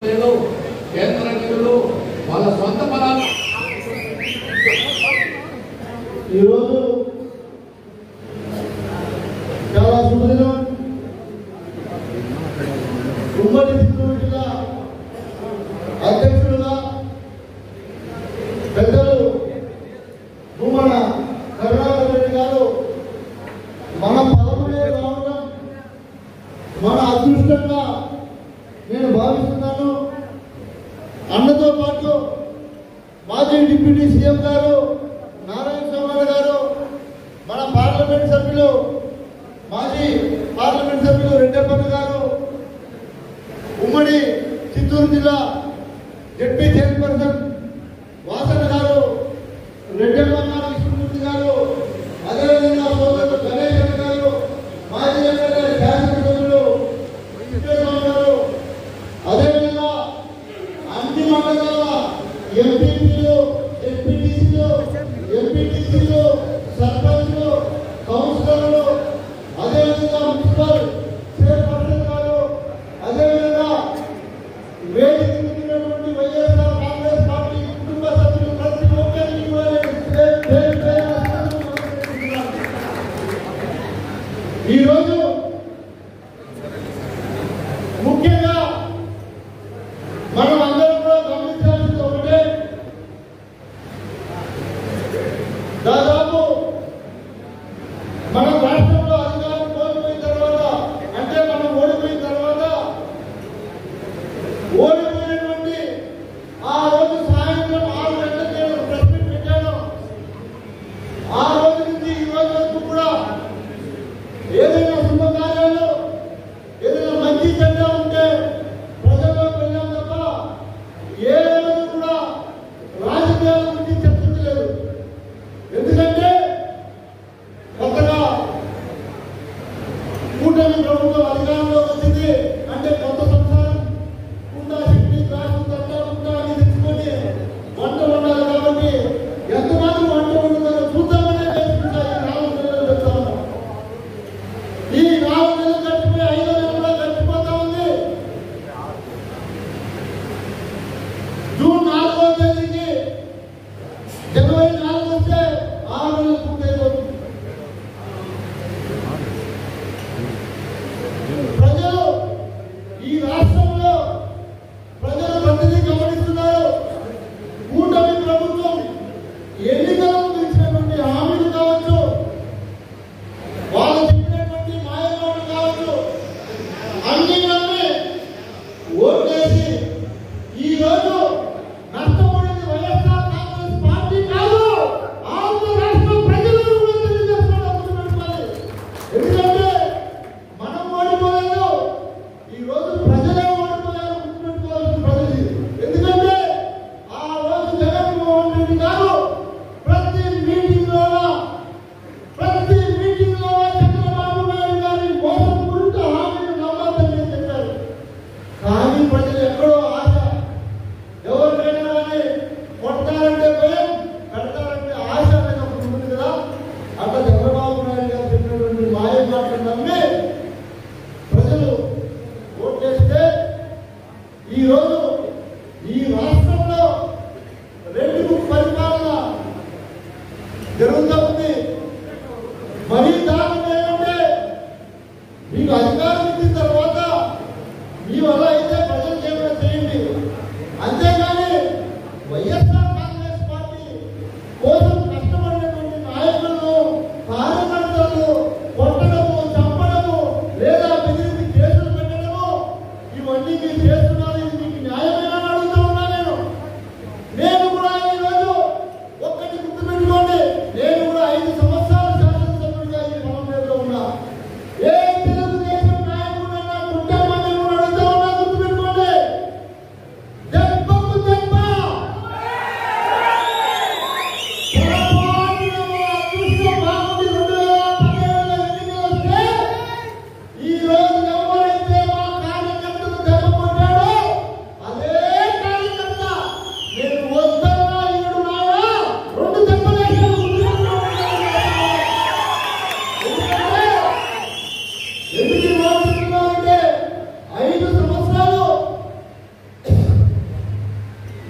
కేంద్ర నిధులు వాళ్ళ సొంత బలాలు ఈరోజు చాలా శుభదినం. ఉమ్మడి చిత్తూరు జిల్లా అధ్యక్షులుగా పెద్దలు భూమన కరుణాకర్ రెడ్డి గారు మన పదవులే రావడం మన అదృష్టంగా నేను భావిస్తున్నాను. అన్నతో పాటు మాజీ డిప్యూటీ సీఎం గారు నారాయణ స్వామి గారు, మన పార్లమెంట్ సభ్యులు మాజీ పార్లమెంట్ సభ్యులు రెడ్డప్పన్న గారు, ఉమ్మడి చిత్తూరు జిల్లా జడ్పీ చైర్పర్సన్ వాసన్న గారు, రెడ్డప్పన్న విష్ణుమూర్తి గారు, అదేవిధంగా సోదరుడు గణేష్ గారు, మాజీ ఎమ్మెల్యే శాసనసభ్యులు విజయస్వామి గారు, అదేవిధంగా అన్ని మండలాల ఎంపీలు, ఎంపీటీసీలు, ఎంపీటీసీలు, సర్పంచ్లు, కౌన్సిలర్లు, అదేవిధంగా మున్సిపల్ చైర్పర్సన్ గారు, అదేవిధంగా వేదిక ఉన్నటువంటి వైఎస్ఆర్ కాంగ్రెస్ పార్టీ కుటుంబ సభ్యులు ప్రతి ఒక్కరికి ఈరోజు ముఖ్యంగా మనం అందరం కూడా గమనించాల్సింది ఒకటే, దాదాపు మనం రాష్ట్రంలో అధికారం కోల్పోయిన తర్వాత, అంటే మనం ఓడిపోయిన తర్వాత, ఓడిపోయినటువంటి ఆ రోజు సాయంత్రం 6 గంటలకు నేను ప్రెస్ మీట్ పెట్టాను. ఆ రోజు నుంచి ఈ రోజు వరకు కూడా ఏదైనా శుభకార్యాలు, ఏదైనా మంచి చెడ్డ ఉంటే ప్రజల్లోకి వెళ్ళాం తప్ప ఏ రోజు కూడా రాజకీయాల గురించి చర్చించలేదు. ఎందుకంటే కొత్తగా కూటమి ప్రభుత్వం అధికారంలో వచ్చింది అంటే కొత్త సంసారం కుండా శక్తి రాష్ట్రం తట్టకుండా అని తెచ్చుకొని వంట వండాలి. కాబట్టి ఎంతమంది వంట వండుతారో చూద్దామనే తెలుసుకుంటా ఈ 4 నెలలు గడిచిపోయి 5వ నెల కూడా గడిచిపోతా ఉంది. జూన్ 4వ తేదీకి జనవరి 4 వస్తే 6 నెలలు పూర్తయిపోతుంది. ప్రజలు ఈ రాష్ట్రంలో ప్రజలు ప్రతిదీ గమనిస్తున్నారు. కూటమి ప్రభుత్వం ఎన్నికలకు ఇచ్చినటువంటి హామీలు కావచ్చు, వాళ్ళు చెప్పినటువంటి మాయమాటలు కావచ్చు, అన్ని నమ్మి ఓటేసి ఈ రోజు నష్టపోయింది వైఎస్ఆర్ కాంగ్రెస్ పార్టీ కాదు, ఆంధ్ర రాష్ట్ర ప్రజలు కూడా తెలియజేసుకోవాలి. ఎందుకంటే మనం ఓడిపోలేదు, ఈ రోజు ప్రజలే ఓడిపోయారు. గుర్తుపెట్టుకోవాల్సిన ప్రజలు. ఎందుకంటే ఆ రోజు జగన్మోహన్ రెడ్డి గారు ప్రతి మీటింగ్ లో చంద్రబాబు నాయుడు గారి మోసం గురించి హామీలు నమ్మద్దని చెప్పారు. కానీ ప్రజలు ఎక్కడో ఆశ, ఎవరికైనా కానీ కొట్టాలంటే భయం, కడతారంటే ఆశ అనేది ఒకటి ఉంటుంది కదా. అట్లా చంద్రబాబు నాయుడు గారు చెప్పినటువంటి మాయ మాటలు నమ్మి ప్రజలు ఓట్లేస్తే ఈరోజు ఈ రాష్ట్రంలో 2 పరిపాలన జరుగుతూ ఉంది. మరీ దారుణం ఏమంటే మీకు అధికారం ఇచ్చిన తర్వాత మీ వల్ల అయితే ప్రజలకు ఏమైనా చేయండి, అంతేగాని వైఎస్ఆర్ కాంగ్రెస్ పార్టీ కోసం కష్టపడినటువంటి నాయకులను, కార్యకర్తలను కొట్టడము, చంపడము, లేదా బెదిరించి కేసులు పెట్టడము, ఇవన్నీ మీరు చేస్తున్నారు. ఇది మీకు న్యాయమేనా అని అడుగుతా ఉన్నా నేను కూడా ఈరోజు ఒక్కటి గుర్తుపెట్టుకోండి, నేను కూడా 5 సంవత్సరాల శాసనసభ్యుడిగా ఈ పార్లమెంట్లో ఉన్నా. ఏ తెలుగుదేశం నాయకుడైనా కుటుంబాన్ని కూడా అడుగుతా ఉన్నా, గుర్తుపెట్టుకోండి. దెబ్బకు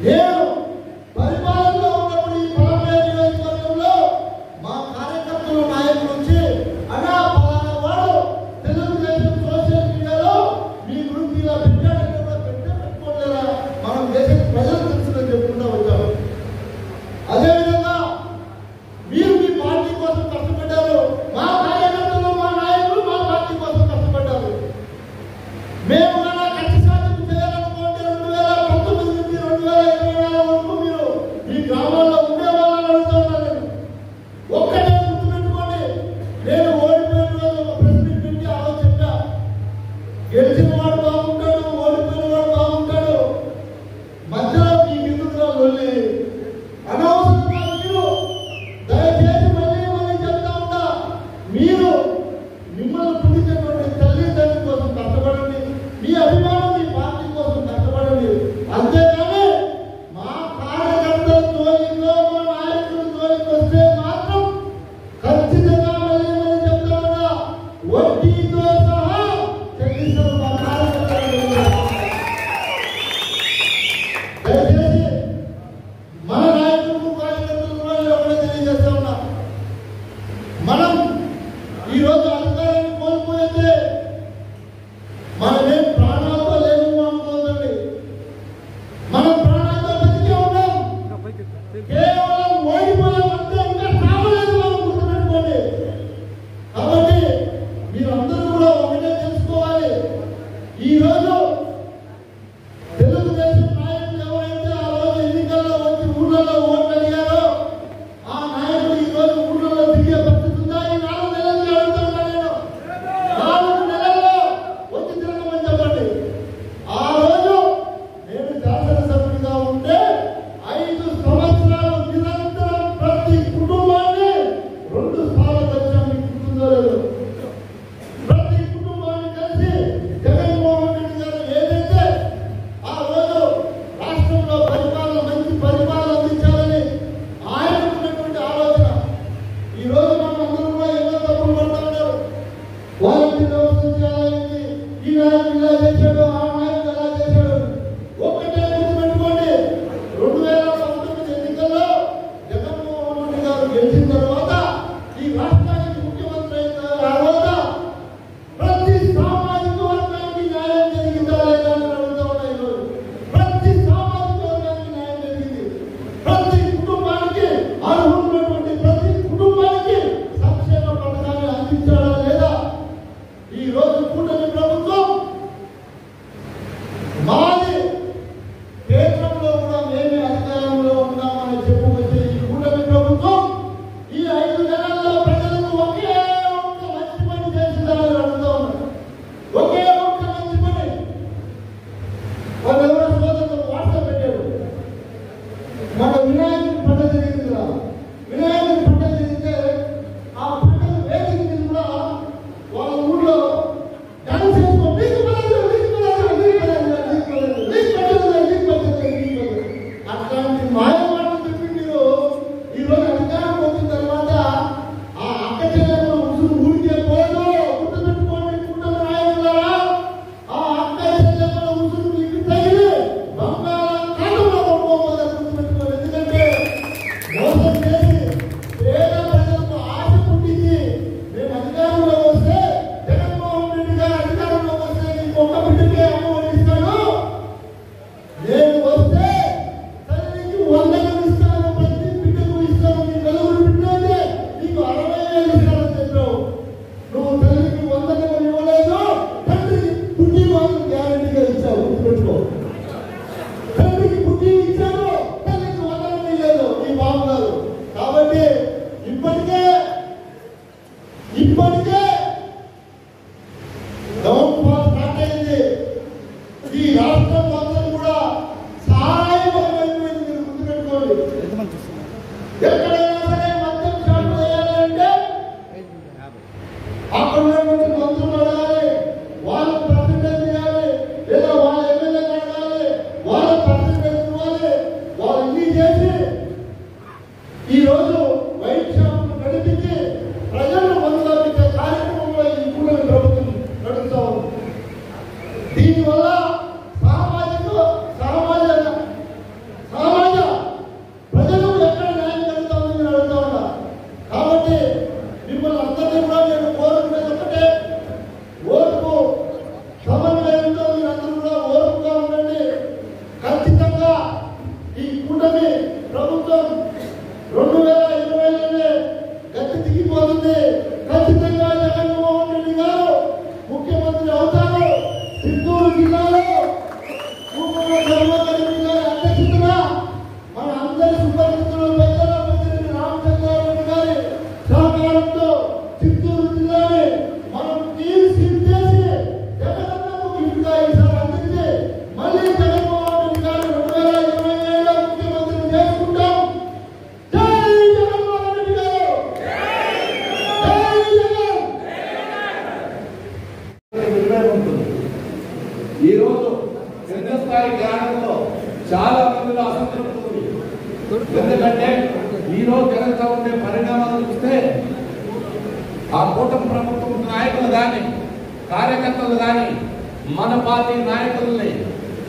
నేను పరిపాలనలో ఉన్నప్పుడు ఈ పలమనేరు నియోజకవర్గంలో మా కార్యకర్తలు నాయకులు వచ్చి అన్నా పలానా వాడు తెలుగుదేశం సోషల్ మీడియాలో మీ గురించి ఇలా పెట్టాడంటే కూడా పెట్టుకోలేరా, మనం దేశం ప్రజలు తెలుసుదని చెప్పుకుంటూ వచ్చాము. అదేవిధంగా మీరు మీ పార్టీ కోసం కష్టపడ్డారు, మా కార్యకర్తలు మా నాయకులు మా పార్టీ కోసం కష్టపడ్డారు. మేము కక్ష సాధింపు చేయాలనుకోండి 2019 నుంచి 2024 వరకు మీరు ఈ గ్రామాల్లో ఉండేవాళ్ళని అడుగుతున్నాను. ఒక్కటే గుర్తుపెట్టుకోండి, నేను ఓడిపోయిన రోజు ఒక ప్రెస్ మీట్ పెట్టి ఆలోచన గెలిచిన వాడు బాగుంటాడు, ఓడిపోయిన వాడు బాగుంటాడు, మధ్యలో మీ మిత్రులు వెళ్ళి అనవసరంగా మీరు దయచేసి మళ్ళీ చెప్తా ఉంటా, మీరు మిమ్మల్ని పుట్టించినటువంటి తల్లిదండ్రుల కోసం కష్టపడండి, మీ అభిమానం మీ పార్టీ కోసం కష్టపడండి. అంతేగాని మా కార్యకర్తల జోలిలో మా నాయకుల జోలికి వస్తే మాత్రం ఖచ్చితంగా మళ్ళీ చెప్తా ఉన్నా, వడ్డీతో సహా చెల్లిస్తారు మా కార్యకర్తలు. దయచేసి మన నాయకులకు కార్యకర్తలు కూడా ఒకటే తెలియజేస్తా ఉన్నా, మనం ఈరోజు అధికారాన్ని కోల్పోయితే మనమేం ప్రాణాలతో లేవు అనుకోదండి. మనం ప్రాణాలతో బతికే ఉన్నాం, కేవలం ఓడిపోయామంటే ఇంకా సావలేదు, మనం గుర్తుపెట్టుకోండి. కాబట్టి మీరందరూ కూడా ఒకటే తెలుసుకోవాలి, ఈరోజు తెలుగుదేశం నాయకులు ఎవరైతే ఆ రోజు ఎన్నికల్లో వచ్చి ఊళ్ళలో ఓట్లు అడిగారో ఆ నాయకులు ఈ రోజు ఊళ్ళలో తిరిగే పరిస్థితి ఉందా? ఈ 4 నెలలు అడుగుతున్నా నేను, 4 నెలల్లో వచ్చి తిరగమని చెప్పండి. ఆ రోజు నేను శాసనసభ్యుడిగా ఉంటే 5 సంవత్సరాలు నిరంతరం ప్రతి కుటుంబాన్ని 2 సార్లు కలిసి మీకు గుర్తుందో లేదో, ప్రతి కుటుంబాన్ని కలిసి జగన్మోహన్ రెడ్డి గారు ఏదైతే ఆ రోజు రాష్ట్రంలో పరిపాలన మంచి పరిపాలన అందించాలని ఆయనకున్నటువంటి ఆలోచన, ఈ రోజు మనం అందరూ కూడా ఎన్నో తప్పులు పడతా ఉన్నారు. వాలంటీ వ్యవస్థ చాలా అయింది, ఈ నాయకుడు ఇలా చేశాడు, ఆ నాయకుడు అలా చేశాడు. ఒక్కటే గుర్తుపెట్టుకోండి, 2019 ఎన్నికల్లో జగన్మోహన్ రెడ్డి గారు గెలిచిన తర్వాత ఈ రాష్ట్రానికి ముఖ్యమంత్రి అయిన తర్వాత ప్రతి సామాజిక వర్గానికి న్యాయం జరిగిందా లేదా అని అడుగుతా ఉన్నా. ఈరోజు ప్రతి సామాజిక వర్గానికి న్యాయం జరిగింది, ప్రతి కుటుంబానికి అర్హున్నటువంటి ప్రతి కుటుంబానికి సంక్షేమ పథకాన్ని అందించాడా లేదా? ఈ రోజు కూటమి ప్రభుత్వం మాది కేంద్రంలో కూడా మేమే అధికారంలో ఉన్నామని చెప్పుకొచ్చే ఈ కూటమి ప్రభుత్వం ఈ 5 నెలల్లో ప్రజలకు ఒకే ఒక్క మంచి పని చేసిందని అడుగుతా ఉన్నారు. ఒకే ఒక్క మంచి పని. వాళ్ళు ఎవరో సోదరులు వాట్సాప్ పెట్టారు, మన వినాయకుడి పండుగ జరిగింది కదా, వినాయకుడి పండుగ జరిగితే ఆ పండుగ వేదిక మీద కూడా వాళ్ళ ఊళ్ళో డాన్స్ చేసుకో, నీకు పడదు, నీకు పడదు, నీకు పడదు, నీకు పడదు, నీకు పడదు, నీకు పడదు, నీకు పడదు, అట్లాంటి మాయ మాటలు చెప్పి మీరు ఈ రోజు అధికారం వచ్చిన తర్వాత ఆ అక్క చెల్లెలు ఉసురు ఊరికే పోదు. గుర్తుపెట్టుకోండి కూటమి నాయకులారా, ఆ అక్క చెల్లెల ఉసురు మీకు తగిలి చాలా మందిలో అసంతృప్తి ఉంది. ఎందుకంటే ఈరోజు జరుగుతూ ఉండే పరిణామాలు చూస్తే ఆ కూటమి ప్రభుత్వం నాయకులు కానీ కార్యకర్తలు కానీ మన పార్టీ నాయకుల్ని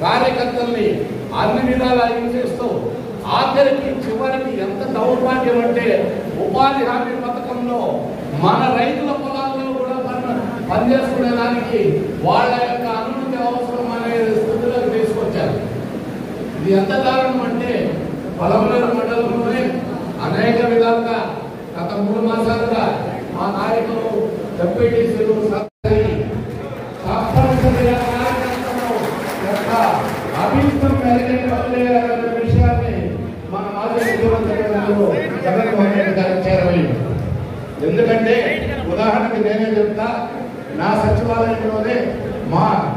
కార్యకర్తల్ని అన్ని విధాలా హింసిస్తూ ఆఖరికి చివరికి ఎంత దౌర్భాగ్యం అంటే ఉపాధి హామీ పథకంలో మన రైతుల పొలాల్లో కూడా పనిచేసుకునే దానికి వాళ్ళ యొక్క అనుమతి అవసరం అనే స్థితిలోకి తీసుకొచ్చారు. ఇది ఎంత దారుణం అంటే పొలంనేరు మండలంలోనే అనేక విధాలుగా గత 3 మాసాలుగా మా నాయకులు ఎంపీటీసీలు తప్పనిసరిగా యొక్క అభిష్టం కలిగే విషయాన్ని మన మాజీ ముఖ్యమంత్రి జగన్మోహన్ రెడ్డి గారికి చేరవేయండి. ఎందుకంటే ఉదాహరణకి నేనే చెప్తా, నా సచివాలయంలోనే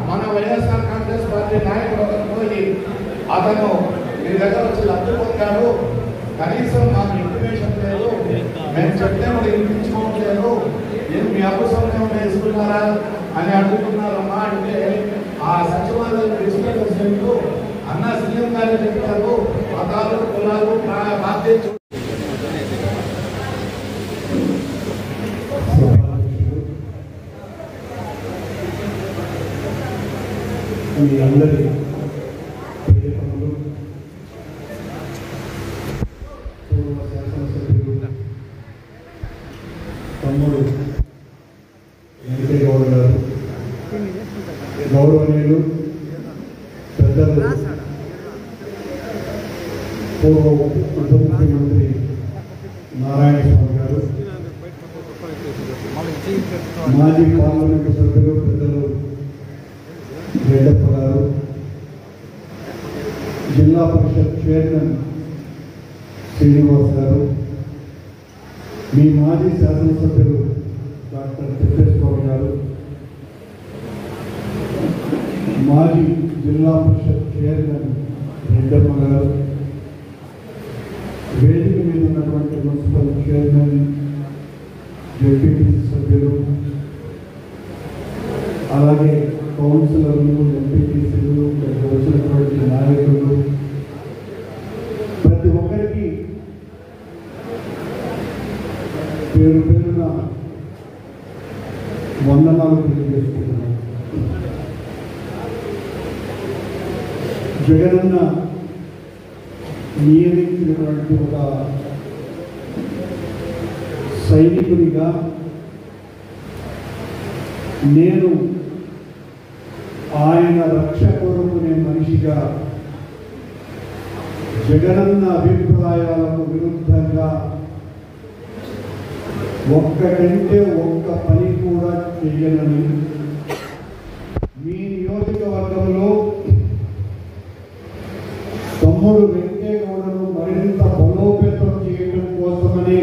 మన వైఎస్ఆర్ కాంగ్రెస్ పార్టీ నాయకుడు పోయి అతను మీ దగ్గర వచ్చి లబ్ధి పొందాడు, కనీసం మాకు ఇన్ఫర్మేషన్ లేదు, మేము చెప్తే కూడా వినిపించుకోవట్లేదు, నేను మీ అవసరం వేసుకున్నారా అని అడుగుతున్నారమ్మా అంటే ఆ సచివాలయం డిజిటల్ ప్రెసిడెంట్ అన్న సీఎం గారు చెప్పారు మతాలు కులాలు బాధ్యత మీ అందరి ప్రియతములు పూర్వ శాసనసభ్యులు తమ్ముడు వెంకయ్య గౌడ్ గారు, గౌరవనీయులు పెద్దలు పూర్వ ఉప ముఖ్యమంత్రి నారాయణ స్వామి గారు, మాజీ పార్లమెంటు సభ్యులు పెద్దలు రెడ్డప్ప గారు, జిల్లా పరిషత్ చైర్మన్ శ్రీనివాస్ గారు, మీ మాజీ శాసనసభ్యులు డాక్టర్ తిప్పేశ్వర గారు, మాజీ జిల్లా పరిషత్ చైర్మన్ రెడ్డమ్మ గారు, వేదిక మీద ఉన్నటువంటి మున్సిపల్ చైర్మన్ జెడ్పీటీసీ సభ్యులు, అలాగే కౌన్సిలర్లు, ఎంపీటీసీలు, వచ్చినటువంటి నాయకులు, ప్రతి ఒక్కరికి పేరు పేరున వందనాలు తెలియజేసుకుంటున్నాను. జగనన్న నియమించినటువంటి ఒక సైనికునిగా నేను ఆయన రక్ష కోరుకునే మనిషిగా జగనన్న అభిప్రాయాలకు విరుద్ధంగా ఒక్కటంటే ఒక్క పని కూడా చేయనని మీ నియోజకవర్గంలో తమ్ముడు వెంకయ్య గౌడను మరింత బలోపేతం చేయడం కోసమని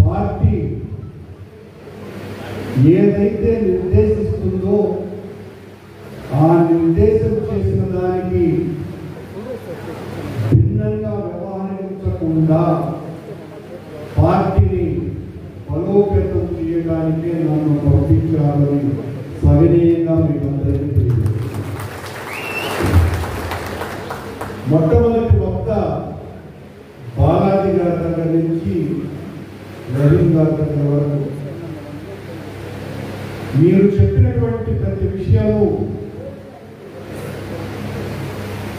పార్టీ ఏదైతే నిర్దేశిస్తుందో ఆ నిర్దేశం చేసిన దానికి భిన్నంగా వ్యవహరించకుండా పార్టీని బలోపేతం చేయడానికే నన్ను పంపించాలని సవినయంగా మీకందరికీ తెలియదు. మొట్టమొదటి వక్త బాలాజీ గారి దగ్గర నుంచి రవీంద్ర గారి దగ్గర వరకు మీరు చెప్పినటువంటి ప్రతి విషయము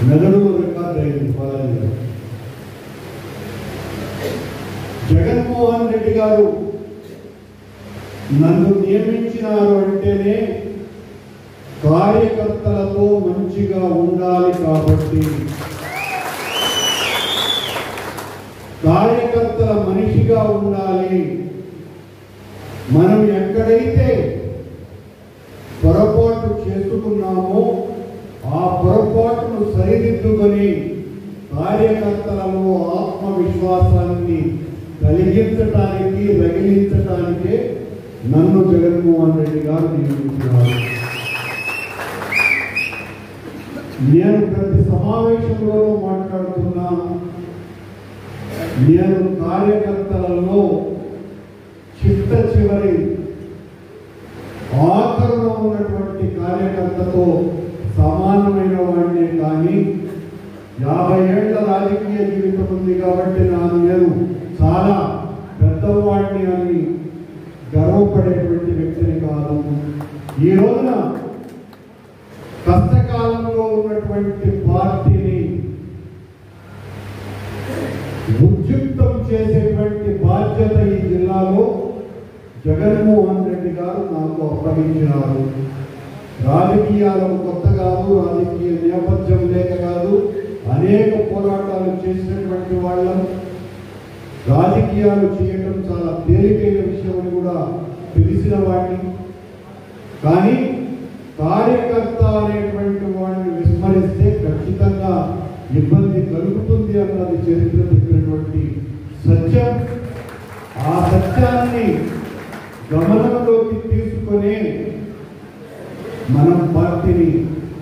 మెదడులో రికార్డ్ అయింది. బాలాజీ గారు, జగన్మోహన్ రెడ్డి గారు నన్ను నియమించినారు అంటేనే కార్యకర్తలతో మంచిగా ఉండాలి కాబట్టి, కార్యకర్తల మనిషిగా ఉండాలి. మనం ఎక్కడైతే పొరపాటు చేసుకున్నామో ఆ పొరపాటును సరిదిద్దుకొని కార్యకర్తలలో ఆత్మవిశ్వాసాన్ని కలిగించటానికి రగిలించటానికే నన్ను జగన్మోహన్ రెడ్డి గారు నియమించారు. నేను ప్రతి సమావేశంలోనూ మాట్లాడుతున్నాను. నేను కార్యకర్తలలో చిట్ట చివరి ఆఖరులో ఉన్నటువంటి కార్యకర్తతో సమానమైన వాడినే కానీ 50 ఏళ్ల రాజకీయ జీవితం ఉంది కాబట్టి నేను చాలా పెద్దవాడిని అని గర్వపడేటువంటి వ్యక్తిని కాదు. ఈ రోజున కష్టకాలంలో ఉన్నటువంటి పార్టీని ఉద్యుక్తం చేసేటువంటి బాధ్యత ఈ జిల్లాలో జగన్మోహన్ రెడ్డి గారు నాకు అప్పగించినారు. రాజకీయాలకు కొత్త కాదు, రాజకీయ నేపథ్యం లేక కాదు, అనేక పోరాటాలు చేసినటువంటి వాళ్ళం. రాజకీయాలు చేయడం చాలా తేలికైన విషయం అని కూడా తెలిసిన వాడిని. కానీ కార్యకర్త అనేటువంటి వాడిని విస్మరిస్తే ఖచ్చితంగా ఇబ్బంది కలుగుతుంది అన్నది చరిత్ర చెప్పినటువంటి సత్యం. ఆ సత్యాన్ని గమనంలోకి తీసుకొని మనం పార్టీని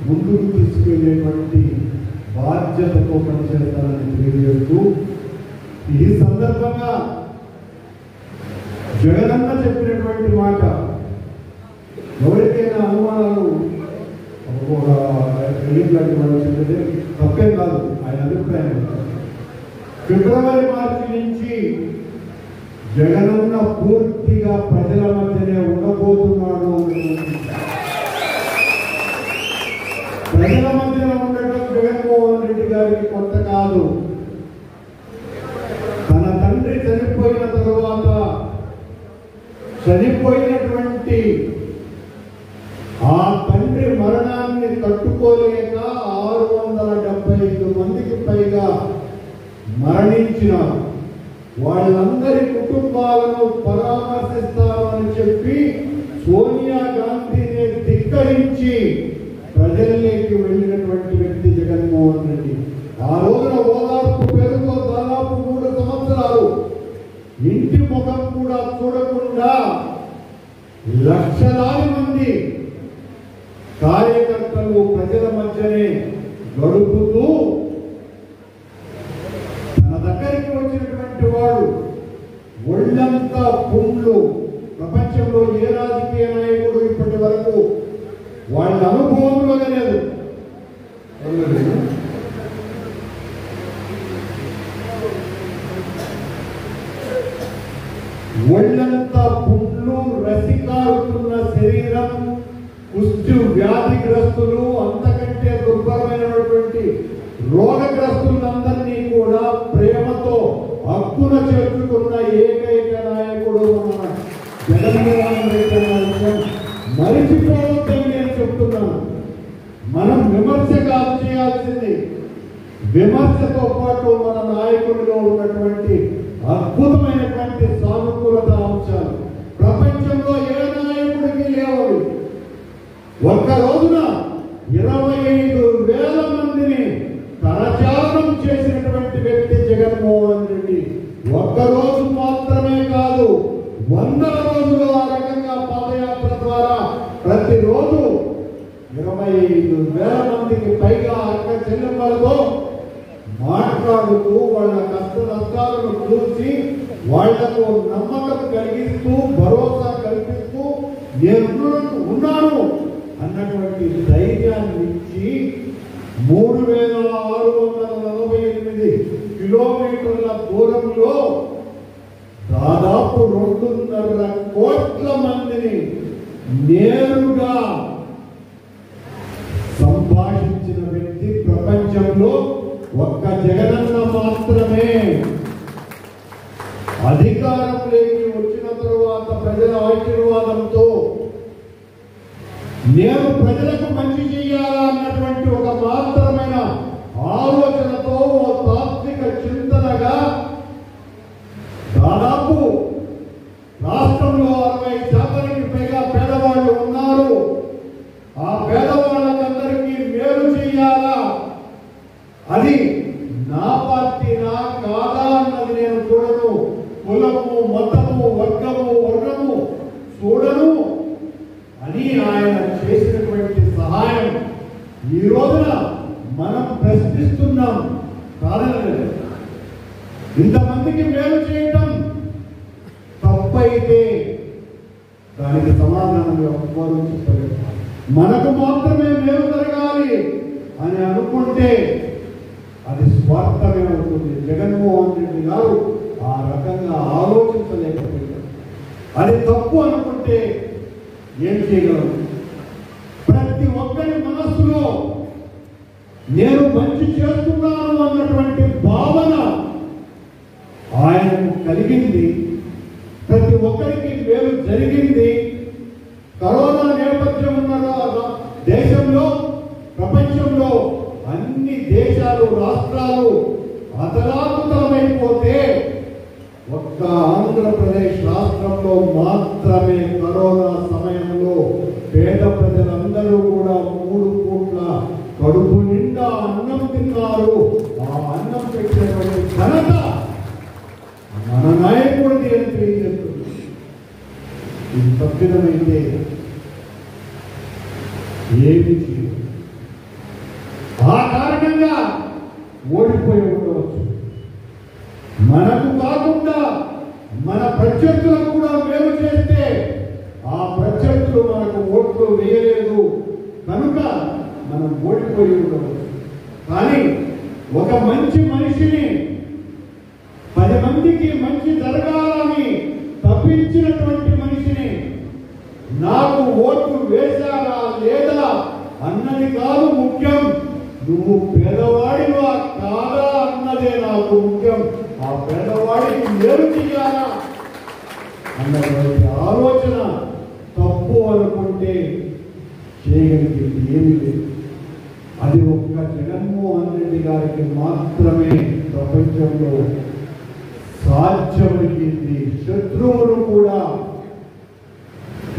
ముందుకు తీసుకెళ్లేటువంటి బాధ్యతతో పనిచేస్తారని తెలియజేస్తూ, ఈ సందర్భంగా జగనన్న చెప్పినటువంటి మాట ఎవరికైనా అనుమానాలు లాంటి వాళ్ళు చెప్పేది తప్పేం కాదు, ఆయన అభిప్రాయం. ఫిబ్రవరి మార్చి నుంచి జగనన్న పూర్తిగా ప్రజల మధ్యనే ఉండబోతున్నాడు. ప్రజల మధ్యన ఉండటం జగన్మోహన్ రెడ్డి గారికి కొత్త కాదు. తన తండ్రి చనిపోయిన తరువాత చనిపోయినటువంటి ఆ తండ్రి మరణాన్ని తట్టుకోలేక 675 మందికి పైగా మరణించినారు. వాళ్ళందరి కుటుంబాలను పరామర్శిస్తాను అని చెప్పి సోనియా గాంధీని ధిక్కరించి ప్రజల్లోకి వెళ్ళినటువంటి వ్యక్తి జగన్మోహన్ రెడ్డి. ఆ రోజున ఓదార్పు పేరుతో దాదాపు 3 సంవత్సరాలు ఇంటి ముఖం కూడా చూడకుండా లక్షలాది మంది కార్యకర్తలు ప్రజల మధ్యనే గడుపుతూ తన దగ్గరికి వచ్చినటువంటి వాడు ఒళ్ళంతా పుండ్లు. ప్రపంచంలో ఏ రాజకీయ నాయకుడు ఇప్పటి వరకు వాళ్ళ అనుభవంలో లేదు. ఒళ్ళంతా పుండ్లు, రసికారుతున్న శరీరం, కుష్టి వ్యాధిగ్రస్తులు, అంతకంటే దుర్భరమైనటువంటి రోగగ్రస్తులందరినీ కూడా ప్రేమతో హక్కున చేర్చుకున్న ఏకైక నాయకుడు మన జగన్మోహన్ రెడ్డి విషయం మరిచిపోవద్దని నేను చెప్తున్నాను. మనం విమర్శ కాదు చేయాల్సింది, విమర్శతో పాటు మన నాయకుడిలో ఉన్నటువంటి అద్భుతమైనటువంటి సానుకూలత అంశాలు ప్రపంచంలో ఏ నాయకుడికి లేవు. ఒక్క రోజున 25,000 మందిని కరచాలనం చేసినటువంటి వ్యక్తి జగన్మోహన్ రెడ్డి. ఒక్కరోజు మాత్రమే కాదు, 100 రోజులు ఆ రకంగా పాదయాత్ర ద్వారా ప్రతిరోజు 25,000 మందికి పైగా అక్క చెల్లెమ్మలతో మాట్లాడుతూ వాళ్ళ కష్ట నష్టాలను చూసి వాళ్లకు నమ్మకం కలిగిస్తూ భరోసా కల్పిస్తూ నేను ఉన్నాను అన్నటువంటి ధైర్యాన్ని ఇచ్చి 3,648 కిలోమీటర్ల దూరంలో దాదాపు 2.5 కోట్ల మందిని నేరుగా సంభాషించిన వ్యక్తి ప్రపంచంలో ఒక్క జగనన్న మాత్రమే. అధికారంలోకి వచ్చిన తరువాత ప్రజల ఆశీర్వాదంతో నేను ప్రజలకు మంచి చేయాలా అన్నటువంటి ఒక మాత్రమైన ఆలోచనతో, ఓ తాత్విక చింతనగా దాదాపు రాష్ట్రంలో 60% పైగా పేదవాళ్ళు ఉన్నారు. ఆ పేదవాళ్ళకందరికీ మేలు చేయాలా, అది నా పార్టీనా కాదా అన్నది నేను చూడను. కులము, మతము, వర్గము చూడను అని ఆయన చేసినటువంటి సహాయం ఈ రోజున మనం ప్రశ్నిస్తున్నాం. కారణం ఇంతమందికి మేలు చేయటం తప్పైతే దానికి సమాధానం ఎవ్వరూ చెప్పలేదు. మనకు మాత్రమే మేలు జరగాలి అని అనుకుంటే అది స్వార్థమే అవుతుంది. జగన్మోహన్ రెడ్డి గారు ఆ రకంగా ఆలోచించలేకపోయారు. అది తప్పు అనుకుంటే ఏం చేయగలరు? ప్రతి ఒక్కరి మనస్సులో నేను మంచి చేస్తున్నాను అన్నటువంటి భావన ఆయనకు కలిగింది. ప్రతి ఒక్కరికి మేలు జరిగింది. కరోనా నేపథ్యం ఉన్న దేశంలో, ప్రపంచంలో అన్ని దేశాలు, రాష్ట్రాలు అతలాకుతలమైపోతే ఒక్క ఆంధ్రప్రదేశ్ రాష్ట్రంలో మాత్రమే కరోనా సమయంలో పేద ప్రజలందరూ కూడా 3 పూట్ల కడుపు నిండా అన్నం తిన్నారు. ఆ అన్నం పెట్టినటువంటి ఘనత మన నాయకుడిది అని తెలియజేస్తుంది. ఇది తప్పిదమైతే ఏమి చేయదు. ఆ కారణంగా ఓడిపోయి ఉండవచ్చు. మనకు కాకుండా మన ప్రత్యర్థులకు కూడా మేలు చేస్తే ఆ ప్రత్యర్థులు మనకు ఓట్లు వేయలేదు కనుక మనం ఓడిపోయి ఉండవచ్చు. కానీ ఒక మంచి మనిషిని 10 మందికి మంచి జరగాలని తప్పించినటువంటి మనిషిని నాకు ఓట్లు వేశారా లేదా అన్నది కాదు ముఖ్యం, నువ్వు పేదవాడివా కాదా అన్నదే నాకు ముఖ్యం. ఆ పేదవాడికి మేలు చేయాలా అన్నటువంటి ఆలోచన తప్పు అనుకుంటే చేయగలిగేది ఏమీ లేదు. అది ఒక్క జగన్మోహన్ రెడ్డి గారికి మాత్రమే ప్రపంచంలో సాధ్యమయ్యింది. శత్రువులు కూడా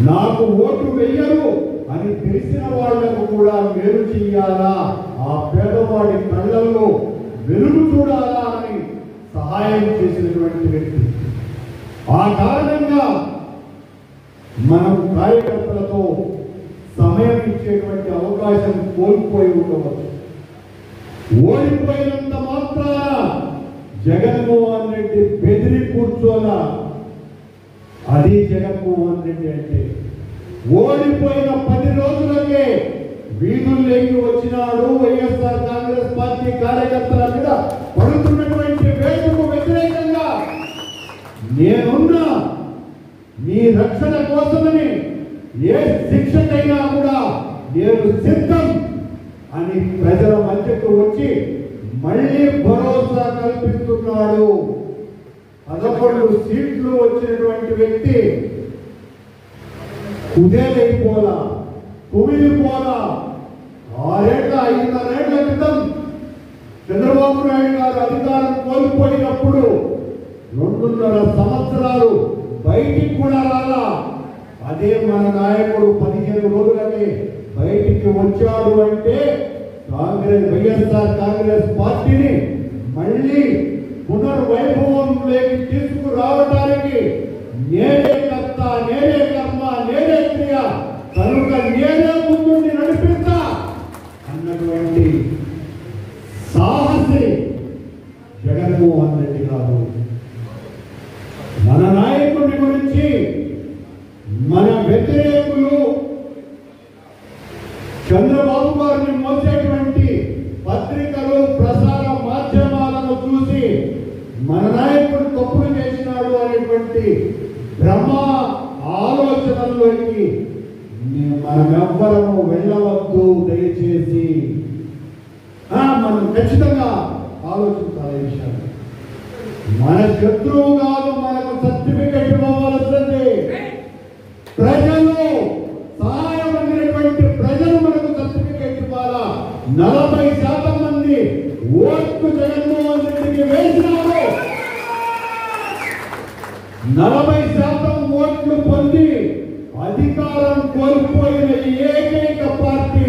నాకు ఓటు వెయ్యరు అని తెలిసిన వాళ్లకు కూడా మేలు చెయ్యాలా, ఆ పేదవాడి కళ్ళల్లో వెలుగు చూడాలా అని సహాయం చేసినటువంటి వ్యక్తి. ఆ కారణంగా మనం కార్యకర్తలతో సమయం ఇచ్చేటువంటి అవకాశం కోల్పోయి ఉండవచ్చు. ఓడిపోయినంత మాత్రాన జగన్మోహన్ రెడ్డి బెదిరి కూర్చోలా. అది జగన్మోహన్ రెడ్డి అంటే. ఓడిపోయిన 10 రోజులకే వీధుల్లోకి వచ్చినాడు. వైఎస్ఆర్ కాంగ్రెస్ పార్టీ కార్యకర్తల మీద పడుతున్నటువంటి వేటుకు వ్యతిరేకంగా నేనున్నా మీ రక్షణ కోసమని ఏ శిక్షకైనా కూడా నేను సిద్ధం అని ప్రజల మధ్యకు వచ్చి మళ్ళీ భరోసా కల్పిస్తున్నాడు. 11 సీట్లు వచ్చినటువంటి వ్యక్తి కుదేలైపోలా, కుమిలిపోలా. 5.5 ఏళ్ల క్రితం చంద్రబాబు నాయుడు గారు అధికారం కోల్పోయినప్పుడు 2.5 సంవత్సరాలు బయటికి కూడా రాలా. అదే మన నాయకుడు 15 రోజులకి బయటికి వచ్చాడు అంటే వైఎస్ఆర్ కాంగ్రెస్ పార్టీని మళ్ళీ పునర్వైభవంలోకి తీసుకురావడానికి నేనే కర్త, నేనే కర్మ, నేనే క్రియ కనుక నేనే ముందుండి నడిపిస్తా అన్నటువంటి సాహసి జగన్మోహన్ రెడ్డి గారు. మన నాయకుడి గురించి మన వ్యతిరేకులు చంద్రబాబు గారిని మోసేటువంటి పత్రికలు, ప్రసార మాధ్యమాలను చూసి మన నాయకుడు తప్పులు చేసినాడు అనేటువంటి భ్రమ ఆలోచనల్లోకి మనమెవ్వరము వెళ్ళవద్దు. దయచేసి మనం ఖచ్చితంగా ఆలోచించాలి. విషయాన్ని మన శత్రువు కాదు, మనకు సర్టిఫికెట్ ఇవ్వవలసింది ప్రజలు. సహాయం అందినటువంటి ప్రజలు మనకు సర్టిఫికెట్ ఇవ్వాలా. 40% మంది ఓట్లు జగన్మోహన్ రెడ్డికి వేసినారు. 40% ఓట్లు పొంది అధికారం కోల్పోయిన ఏకైక పార్టీ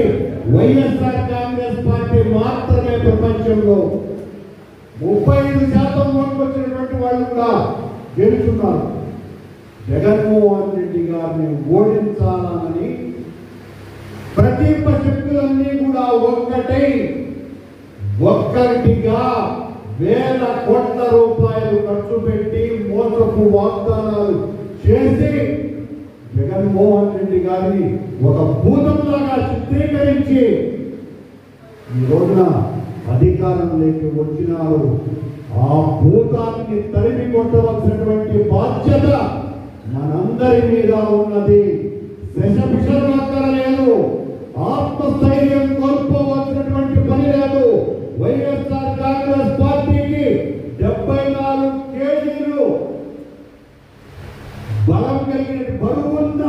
వైఎస్ఆర్ కాంగ్రెస్ పార్టీ మాత్రమే ప్రపంచంలో. 35% ఓట్లు వచ్చినటువంటి వాళ్ళు కూడా గెలుచున్నారు. జగన్మోహన్ రెడ్డి గారిని ఓడించాలని ప్రతిపక్ష శక్తులన్నీ కూడా ఒక్కటిగా వేల కోట్ల రూపాయలు ఖర్చు పెట్టి మోసపు వాగ్దానాలు చేసి జగన్మోహన్ రెడ్డి గారిని ఒక భూతంలాగా చిత్రీకరించి ఈ రోజున అధికారంలోకి వచ్చినారు. ఆ భూతాన్ని తరిమి కొట్టవలసినటువంటి బాధ్యత మనందరి మీద ఉన్నది. లేదు, ఆత్మస్థైర్యం కోల్పోవలసినటువంటి పని లేదు. వైఎస్ఆర్ కాంగ్రెస్ పార్టీకి 74 కేజీలు బలం కలిగిన బరువున్న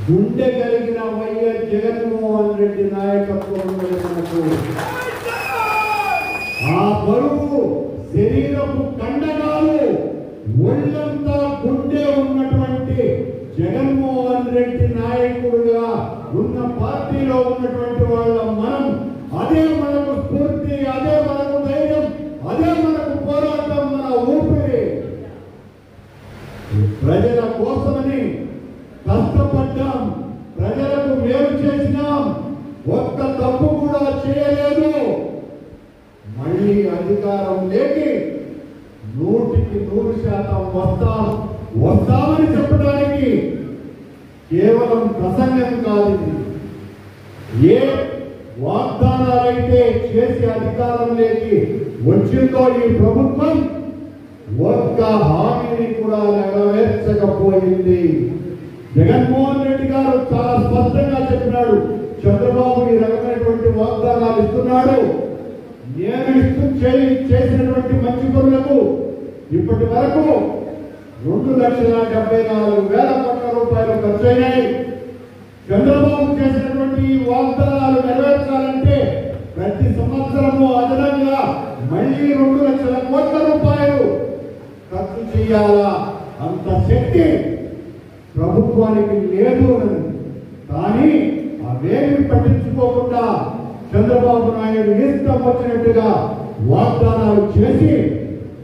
గుండె కలిగిన వైఎస్ జగన్మోహన్ రెడ్డి నాయకత్వంలో మనకు ఆ బరువు శరీరపు కండగాలు ఒళ్ళంతా గుండె ఉన్నటువంటి జగన్మోహన్ రెడ్డి నాయకుడుగా ఉన్న పార్టీలో ఉన్నటువంటి వాళ్ళ మనం అదే మనకు స్ఫూర్తి, అదే మనకు ధైర్యం, అదే మనకు పోరాటం, మన ఊపిరి. ప్రజల కోసమని కష్టపడ్డాం, ప్రజలకు మేలు చేసినాం, ఒక్క తప్పు కూడా చేయలేదు. మళ్ళీ అధికారం లేకి 100% వస్తామని చెప్పడానికి కేవలం ప్రసంగం కాదు. ఏ వాగ్దానాలైతే చేసి అధికారంలోకి వచ్చిందో ఈ ప్రభుత్వం ఒక్క హామీని కూడా నెరవేర్చకపోయింది. జగన్మోహన్ రెడ్డి గారు చాలా స్పష్టంగా చెప్పినాడు, చంద్రబాబు ఈ రకమైనటువంటి వాగ్దానాలు ఇస్తున్నాడు. నేను చేసినటువంటి మంచి పనులకు ఇప్పటి వరకు 2,74,000 కోట్ల రూపాయలు ఖర్చు అయినాయి. చంద్రబాబు చేసినటువంటి ఈ వాగ్దానాలు నెరవేర్చాలంటే ప్రతి సంవత్సరము అదనంగా మళ్ళీ 2 లక్షల కోట్ల రూపాయలు ఖర్చు చేయాలా? అంత శక్తి ప్రభుత్వానికి లేదు. కానీ అవేమి పట్టించుకోకుండా చంద్రబాబు నాయుడు ఇష్టం వచ్చినట్టుగా వాగ్దానాలు చేసి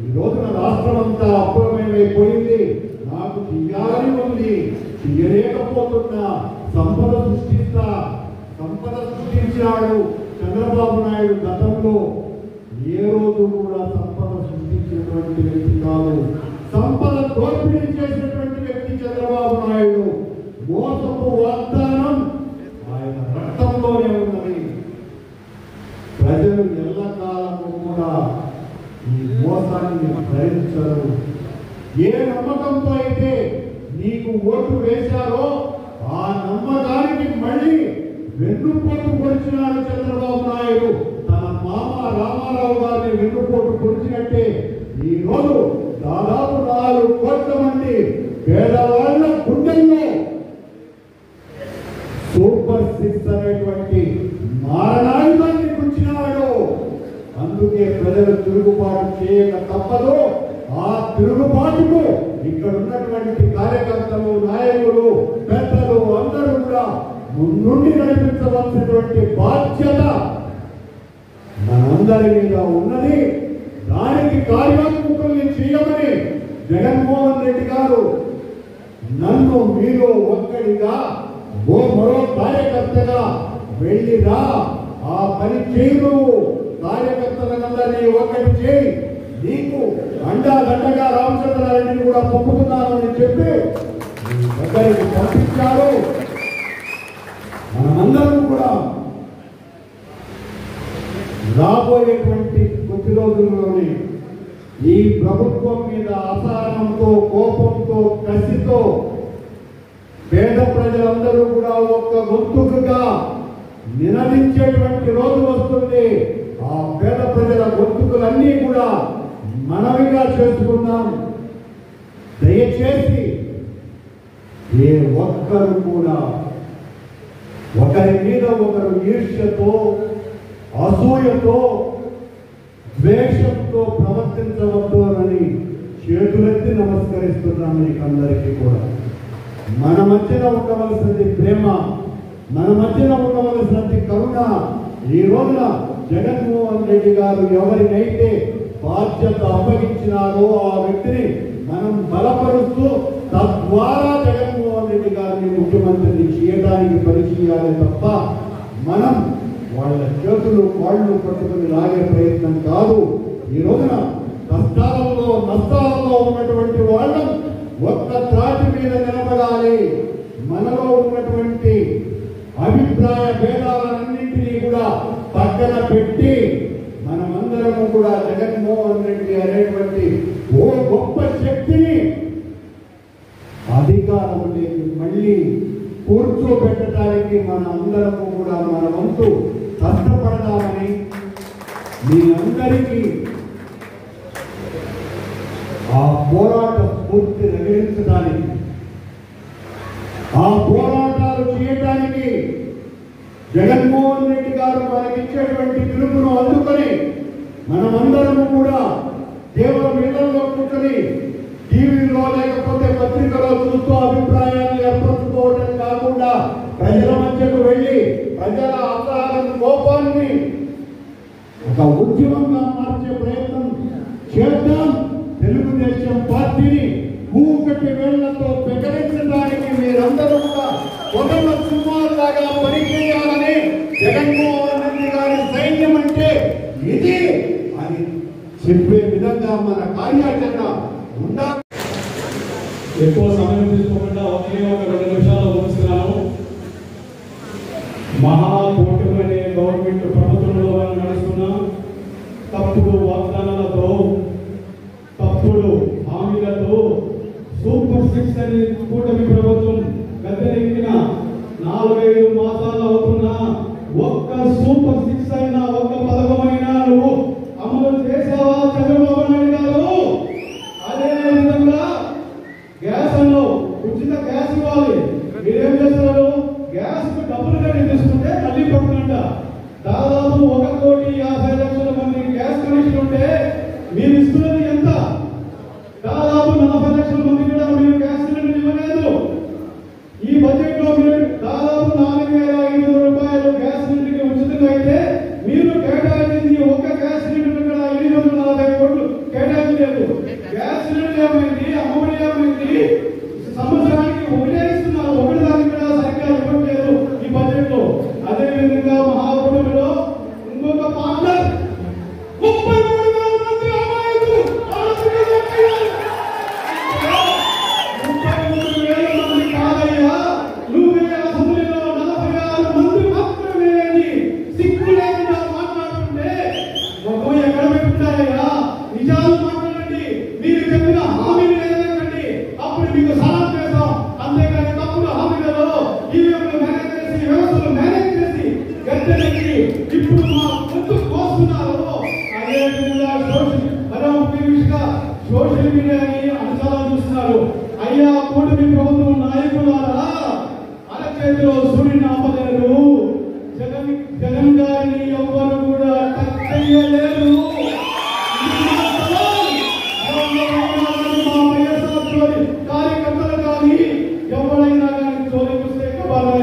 ఈ రోజున రాష్ట్రం అంతా అప్రమేమైపోయింది. నాకు చెయ్యాలని ఉంది, చెయ్యలేకపోతున్నా, సంపద సృష్టించాడు చంద్రబాబు నాయుడు. గతంలో ఏ రోజు కూడా సంపద సృష్టించినటువంటి వ్యక్తి కాదు. సంపద దోపిడీ చేసినటువంటి వ్యక్తి చంద్రబాబు నాయుడు. మోసపు వాగ్దానం ఆయన రక్తంలోనే ఉన్నది. ప్రజలు ఎల్లకాలము కూడా ఈ మోసాన్ని భరించరు. ఏ నమ్మకంతో అయితే నీకు ఓటు వేశారో ఆ నమ్మకానికి మళ్ళీ వెన్నుపోటు పొడిచినాడు చంద్రబాబు నాయుడు. తన మామ రామారావు గారిని వెన్నుపోటు పొడిచినట్టే ఈ రోజు దాదాపు 4 కోట్ల మంది పేదవాళ్ళ గుండెల్లో సూపర్ 6 అనేటువంటి మారణాయుధాన్ని గుంచినాడు. అందుకే ప్రజలు తిరుగుబాటు చేయక తప్పదు. ఆ తిరుగుబాటుకు ఇక్కడ ఉన్నటువంటి కార్యకర్తలు, నాయకులు, పెద్దలు అందరూ కూడా ముందుండి నడిపించవలసినటువంటి బాధ్యత మనందరి మీద ఉన్నది. దానికి కార్యోన్ముఖుల్ని చేయమని జగన్మోహన్ రెడ్డి గారు నన్ను మీలో ఒక్కడిగా మరో కార్యకర్తగా వెళ్ళిరా, ఆ పని చేయు, కార్యకర్తలందరినీ ఒకటి చేయి, నీకు అండాదండగా రామచంద్రారెడ్డిని కూడా పంపుతున్నాను అని చెప్పి దగ్గరికి పంపించారు. మనమందరం కూడా రాబోయేటువంటి కొద్ది రోజుల్లోనే ఈ ప్రభుత్వం మీద అసహనంతో, కోపంతో, కసితో పేద ప్రజలందరూ కూడా ఒక్క గొంతుకుగా నినదించేటువంటి రోజు వస్తుంది. ఆ పేద ప్రజల గొంతుకులన్నీ కూడా మనవిగా చేసుకున్నాం. దయచేసి ఏ ఒక్కరు కూడా ఒకరి మీద ఒకరు ఈర్ష్యతో, అసూయతో, ద్వేషంతో ప్రవర్తించవద్దు అని చేతులెత్తి నమస్కరిస్తున్నాం. మీకందరికీ కూడా మన మధ్యన ఉండవలసినది ప్రేమ, మన మధ్యన ఉండవలసినది కరుణ. ఈ రోజున జగన్మోహన్ రెడ్డి గారు ఎవరినైతే బాధ్యత అప్పగించినారో ఆ వ్యక్తిని మనం బలపరుస్తూ తద్వారా జగన్మోహన్ రెడ్డి గారిని ముఖ్యమంత్రిని చేయడానికి పనిచేయాలి తప్ప మనం వాళ్ళ చేతులు కాళ్ళు పట్టుకుని లాగే ప్రయత్నం కాదు. ఈ రోజున కష్టాలలో, నష్టాలలో ఉన్నటువంటి వాళ్ళం ఒక్క త్రాటి మీద నిలబడాలి. మనలో ఉన్నటువంటి అభిప్రాయ భేదాలన్నింటినీ కూడా పక్కన పెట్టి మనమందరము కూడా జగన్మోహన్ రెడ్డి అనేటువంటి ఓ గొప్ప శక్తిని అధికారంలోకి మళ్ళీ కూర్చోబెట్టడానికి మన అందరము కూడా మన వంతు కష్టపడదామని మీ అందరికీ ఆ పోరాట స్ఫూర్తి రగిలించడానికి, ఆ పోరాటాలు చేయడానికి జగన్మోహన్ రెడ్డి గారు మనకిచ్చేటువంటి పిలుపును అందుకొని మనమందరము కూడా కేవలం ఇళ్లలో కూర్చొని టీవీలో లేకపోతే పత్రికలో చూస్తూ అభిప్రాయాలు ఏర్పరచుకోవడం కాకుండా ప్రజల మధ్యకు వెళ్ళి ప్రజల ఆగ్రహాలను, కోపాన్ని ఒక ఉద్యమంగా మార్చే ప్రయత్నం చేద్దాం. తెలుగుదేశం పార్టీని కూకటి వేళ్లతో పెకరించడానికి మీరందరూ కూడా పొదల సుమారులాగా పనిచేయాలని జగన్మోహన్ రెడ్డి గారి సైన్యం అంటే ఇది అని చెప్పే విధంగా మన కార్యాచరణ ఉండాలి. ఎక్కువ సమయం తీసుకోకుండా ఒకే ఒక 2 నిమిషాలు ముగిస్తున్నాను. మహాకూటమి అనే గవర్నమెంట్ ప్రభుత్వంలో నడుస్తున్నాం. తప్పుడు వాగ్దానాలతో, తప్పుడు హామీలతో సూపర్ 6 అనే కూటమి ప్రభుత్వం గద్దెనెక్కిన 4-5 మాసాలు అవుతున్నా ఒక్క సూపర్ 6 అయినా, ఒక్క పథకమైనా నువ్వు అమలు చేసావా చంద్రబాబు నాయుడు గారు? అదే విధంగా గ్యాస్ అన్నావు, ఉచిత గ్యాస్ ఇవ్వాలి. మీరేం చేస్తున్నారు? గ్యాస్ డబ్బులు కట్టి తీసుకుంటే మళ్ళీ పడుతుందంట. దాదాపు 1,50,00,000 మంది గ్యాస్ కనెక్షన్ ఉంటే మీరు ఇస్తున్నది ఎంత? దాదాపు 40 లక్షల మంది కూడా మీరు గ్యాస్ సిలిండర్ ఇవ్వలేదు. ఈ బడ్జెట్ లో మీరు దాదాపు 4,500 రూపాయలు గ్యాస్ సిలిండర్కి ఉచితంగా అయితే మీరు కేటాయించింది ఒక్క గ్యాస్ సిలిండర్ కూడా 840 కోట్లు కేటాయించలేదు. గ్యాస్ సిలిండర్ ఏమైంది? అమ్మఒడి ఏమైంది? సంవత్సరానికి ఒకటే ఇస్తున్నారు, ఒకటి దానికి కూడా సరిగ్గా ఇవ్వట్లేదు ఈ బడ్జెట్ లో. అదే విధంగా మహాకూటమిలో ఇంకొక పార్ట్నర్ 33,000 మంది అమాయకులు 33,000 మంది కాదయ్యా, నువ్వే అసెంబ్లీలో 46 మంది మాత్రమే సిగ్గు లేకుండా మాట్లాడుతుంటే మొత్తం ఎక్కడ పెట్టుకుంటారయ్యా? నిజాలు మాట్లాడండి. మీరు చెప్పిన హామీలు నెరవేర్చండి, అప్పుడు మీకు సహాయం చేస్తాం. అంతేగాని తప్పుడు హామీలలో ఈవీఎంలు మేనేజ్ చేసి, వ్యవస్థలు మేనేజ్ చేసి గద్దెనెక్కి ఇప్పుడు మా ముందు కోస్తున్నారు. అదే విధంగా మరో సోషల్ మీడియాని అనుసరణ చూస్తున్నారు. అయ్యా కూటమి ప్రభుత్వం నాయకులారా, అరచేతిలో సూర్యుని ఆపలేరు. జగన్ గారిని ఎవ్వరు కూడా టచ్ చేయలేరు. కార్యకర్తలు కానీ ఎవరైనా కానీ చోరీస్తే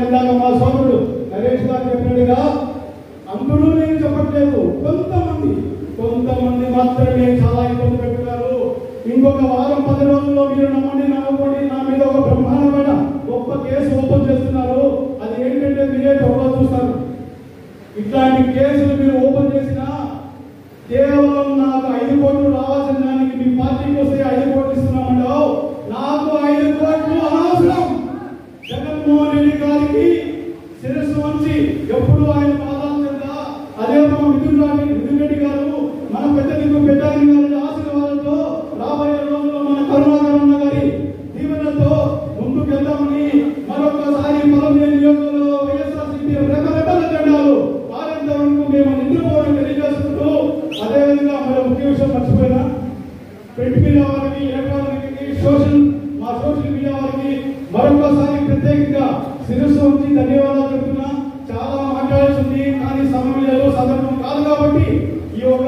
ఇందాక మా సోదరుడు నరేష్ గారు చెప్పినట్టుగా అందరూ నేను చెప్పట్లేదు, కొంతమంది మాత్రమే చాలా ఇబ్బంది పెట్టున్నారు. ఇంకొక వారం 10 రోజుల్లో మీరు నమ్మండి నమ్మకండి, నా మీద ఒక బ్రహ్మాండమైన గొప్ప కేసు ఓపెన్ చేస్తున్నారు. అది ఏంటంటే మీరే త్వరలో చూస్తారు. ఇట్లాంటి కేసులు మీరు ఓపెన్ చేసినా కేవలం నాకు 5 కోట్లు రావాల్సిన దానికి మీ పార్టీకి వస్తే 5 కోట్లు ఇస్తున్నామంటావు. నాకు 5 కోట్లు అనవసరం. జగన్మోహన్ రెడ్డి గారికి శిరస్సు వంచి ఎప్పుడు ఆయన పాదాలు చెంద, అదే మన మిథున్ రెడ్డి గారు, మన పెద్దలకు పెద్దారి గారి ఆశీర్వాదంతో రాబోయే రోజుల్లో మన కరుణాకరణ గారి దీవెనతో ముందుకెళ్తామని మరొకసారి పొలంనేని నియోజకవర్గంలో వైఎస్ఆర్సీపీ రెక్కరెక్కల జెండాలు ఆరేంత వరకు మేము నిద్రపోవడం తెలియజేసుకుంటూ, అదేవిధంగా మరో ముఖ్య విషయం మర్చిపోయినా, ప్రింట్ మీడియా వారికి, ఎలక్ట్రానిక్ మా సోషల్ మీడియా వారికి మరొకసారి ప్రత్యేకంగా శిరస్సు ఉంచి ధన్యవాదాలు చెప్తున్నా. చాలా మాట్లాడాల్సింది కానీ సమయం లేదు, సందర్భం కాదు కాబట్టి ఈ ఒక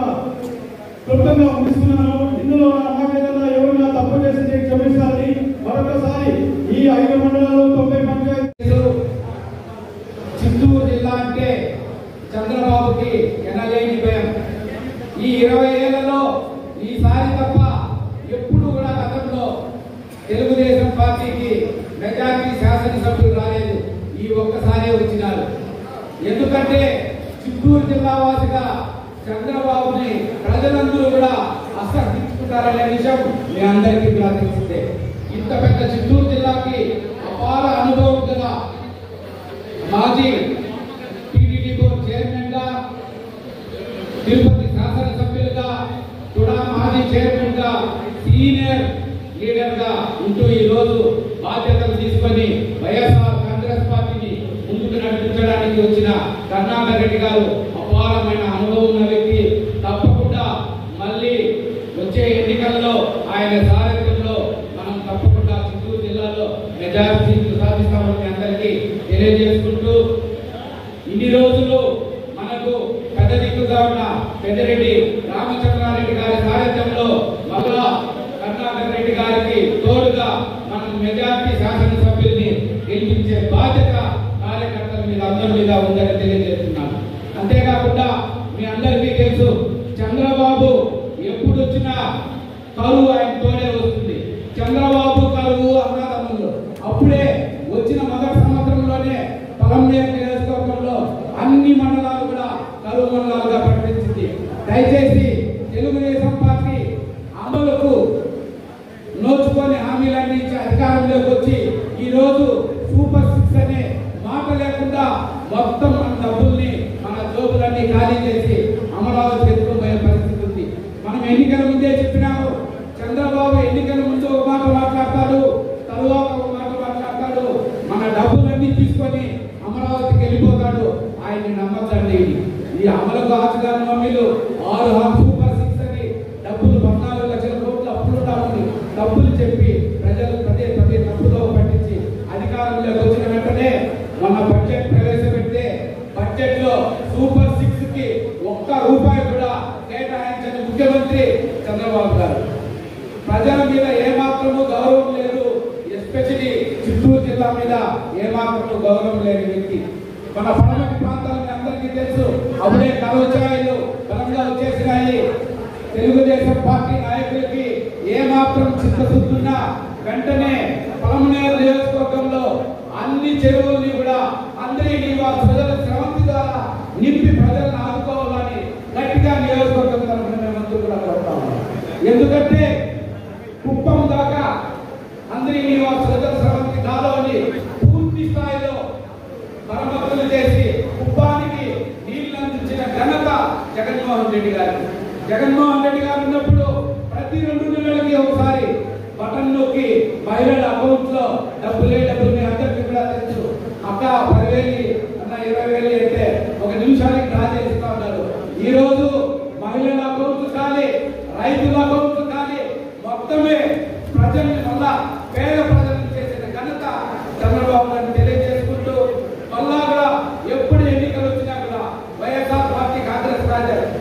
క్లుప్తంగా ముగిస్తున్నాను. ఇందులో నా మాట ఏదైనా ఎవరైనా తప్పు చేస్తే క్షమించాలని మరొకసారి ఈ 5 మండలాలు 90 పంచాయతీలు. చిత్తూరు జిల్లా అంటే చంద్రబాబుకి ఎనలేని భయం. ఈ 20 ఏళ్లలో ఈసారి తప్ప ఎప్పుడు కూడా గతంలో తెలుగుదేశం పార్టీకి మెజారిటీ శాసనసభ్యులు రాలేదు. ఈ ఒక్కసారే వచ్చినారు. ఎందుకంటే చిత్తూరు జిల్లా వాసిగా ప్రజలందరూ కూడా అసహించుకుంటారనే విషయం మీ అందరికీ కూడా తెలిసిందే. ఇంత అంత పెద్ద చిత్తూరు జిల్లాకి అపార అనుభవం గల మాజీ టీటీడీ బోర్డు చైర్మన్ గా, తిరుపతి శాసనసభ్యులుగా, కూడా మాజీ చైర్మన్ గా, సీనియర్ లీడర్ గా ఉంటూ ఈ రోజు బాధ్యతలు తీసుకొని వైఎస్ఆర్ కాంగ్రెస్ పార్టీని ముందుకు నడిపించడానికి వచ్చిన కరుణాకర్ రెడ్డి గారు అపారమైన అనుభవం ఉన్న వ్యక్తి. తప్పకుండా మళ్ళీ వచ్చే ఎన్నికల్లో ఆయన సారథ్యంలో మనం తప్పకుండా చిత్తూరు జిల్లాలో మెజారిటీ సాధిస్తామని అందరికీ తెలియజేసుకుంటూ, ఇన్ని రోజులు మనకు పెద్ద దిక్కుగా ఉన్న పెద్దిరెడ్డి రామచంద్రారెడ్డి గారి సారథ్యంలో మళ్ళా కరుణాకర్ రెడ్డి గారికి తోడుగా మనం మెజారిటీ శాసనసభ్యుల్ని గెలిపించే బాధ్యత కార్యకర్తల మీద అందరి మీద ఉందని తెలియజేస్తున్నాను. అంతేకాకుండా మీ అందరికీ తెలుసు, చంద్రబాబు ఎప్పుడు వచ్చినా కరువు ఆయన తోడే వస్తుంది. చంద్రబాబు కరువు అన్నదమ్ములు. అప్పుడే వచ్చిన మొదటి సంవత్సరంలోనే పొలంనేరు నియోజకవర్గంలో అన్ని మండలాలు కూడా కరువు మండలాలుగా ప్రకటించింది. దయచేసి తెలుగుదేశం పార్టీ అమలుకు నోచుకొని హామీలన్నీ ఇచ్చి అధికారంలోకి వచ్చి ఈ రోజు సూపర్ 6 అనే మాట లేకుండా మొత్తం మన డబ్బుల్ని, మన జోబులన్నీ ఖాళీ చేసి అమరావతి ఎత్తుకుపోయే పరిస్థితి ఉంది. మనం ఎన్నికల ముందే చెప్పినాము, చంద్రబాబు ఎన్నికల ముందు ఒక మాట మాట్లాడతాడు, తరువాత ఒక మాట మాట్లాడతాడు, మన డబ్బులన్నీ తీసుకొని అమరావతికి వెళ్ళిపోతాడు. ఆయన్ని నమ్మద్దండి. ఈ అమలుకు ఆచగాని మమ్మీలు 6 సూపర్ 6 అని డబ్బులు 14 లక్షల కోట్ల అప్పులుంటామని డబ్బులు చెప్పి ప్రజలు పదే పదే తప్పుదో పట్టించి అధికారంలోకి వచ్చిన వెంటనే మన బడ్జెట్ ప్రవేశపెడితే బడ్జెట్ లో సూపర్ 6 కి ఒక్క రూపాయి కూడా కేటాయించని ముఖ్యమంత్రి చంద్రబాబు గారు. ప్రజల మీద ఏమాత్రము గౌరవం లేదు, ఎస్పెషలీ చిత్తూరు జిల్లా మీద ఏమాత్రము గౌరవం లేని వ్యక్తి. మన పడమటి ప్రాంతాలని అందరికీ తెలుసు, అప్పుడే కలవచాయలు బలంగా వచ్చేసినాయి. తెలుగుదేశం పార్టీ నాయకులకి ఏమాత్రం చిత్తశుద్ధున్నా వెంటనే పొలంనేరు నియోజకవర్గంలో అన్ని చెరువుల్ని కూడా అందరినీ ప్రజల శ్రవంతి ద్వారా నింపి ప్రజలను ఆదుకోవాలని గట్టిగా నియోజకవర్గం తరఫున మేమందరూ కూడా కోరుతా ఉన్నాం. ఎందుకంటే కుప్పం దాకా అందరి ప్రజల శ్రవంతి కాలువని పూర్తి స్థాయిలో మరమ్మతులు చేసి కుప్పానికి నీళ్లు అందించిన ఘనత జగన్మోహన్ రెడ్డి గారికి. జగన్మోహన్ రెడ్డి గారు ఉన్నప్పుడు ప్రతి 2 నెలలకి ఒకసారి బటన్ నొక్కి మహిళల అకౌంట్ లో డబ్బులు మీ అందరికీ కూడా తెలుసు. అక్క 10,000 అన్న 20,000 అయితే 1 నిమిషానికి డ్రా చేస్తా ఉన్నారు. ఈ రోజు మహిళల అకౌంట్ కానీ, రైతుల అకౌంట్ కానీ మొత్తమే ప్రజల్ని మళ్ళా పేద ప్రజలను చేసిన ఘనత చంద్రబాబు గారిని తెలియజేసుకుంటూ, మళ్ళా కూడా ఎప్పుడు ఎన్నికలు వచ్చినా కూడా వైఎస్ఆర్ పార్టీ కాంగ్రెస్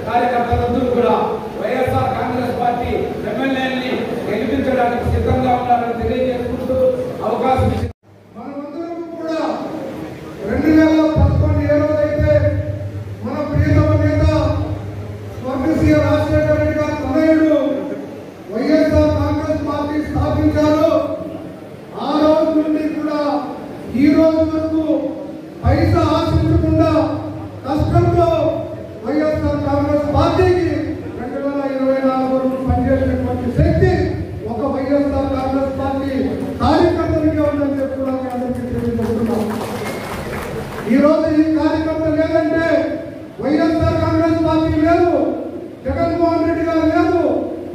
కార్యకర్తలందరూ కూడా వైఎస్ఆర్ కాంగ్రెస్ పార్టీ ఎమ్మెల్యేని గెలిపించడానికి సిద్ధంగా ఉన్నారని తెలియజేసుకుంటూ అవకాశం ఇచ్చింది. మనమందరం కూడా 2011 ఏ రోజైతే మన ప్రియతమ నేత స్వర్గీయ రాజశేఖర రెడ్డి గారు తనయుడు వైఎస్ఆర్ కాంగ్రెస్ పార్టీ స్థాపించారు, ఆ రోజు నుండి కూడా ఈ రోజు వరకు పైసా ఆశించకుండా కష్టంతో వైఎస్ఆర్ కాంగ్రెస్ పార్టీకి 2024 వరకు పనిచేసినటువంటి శక్తి ఒక వైఎస్ఆర్ కాంగ్రెస్ పార్టీ కార్యకర్తలకే ఉందని చెప్పుకోవడం అందరికీ తెలియజేస్తున్నాం. ఈ రోజు ఈ కార్యకర్త లేదంటే వైఎస్ఆర్ కాంగ్రెస్ పార్టీ లేదు, జగన్మోహన్ రెడ్డి గారు లేదు,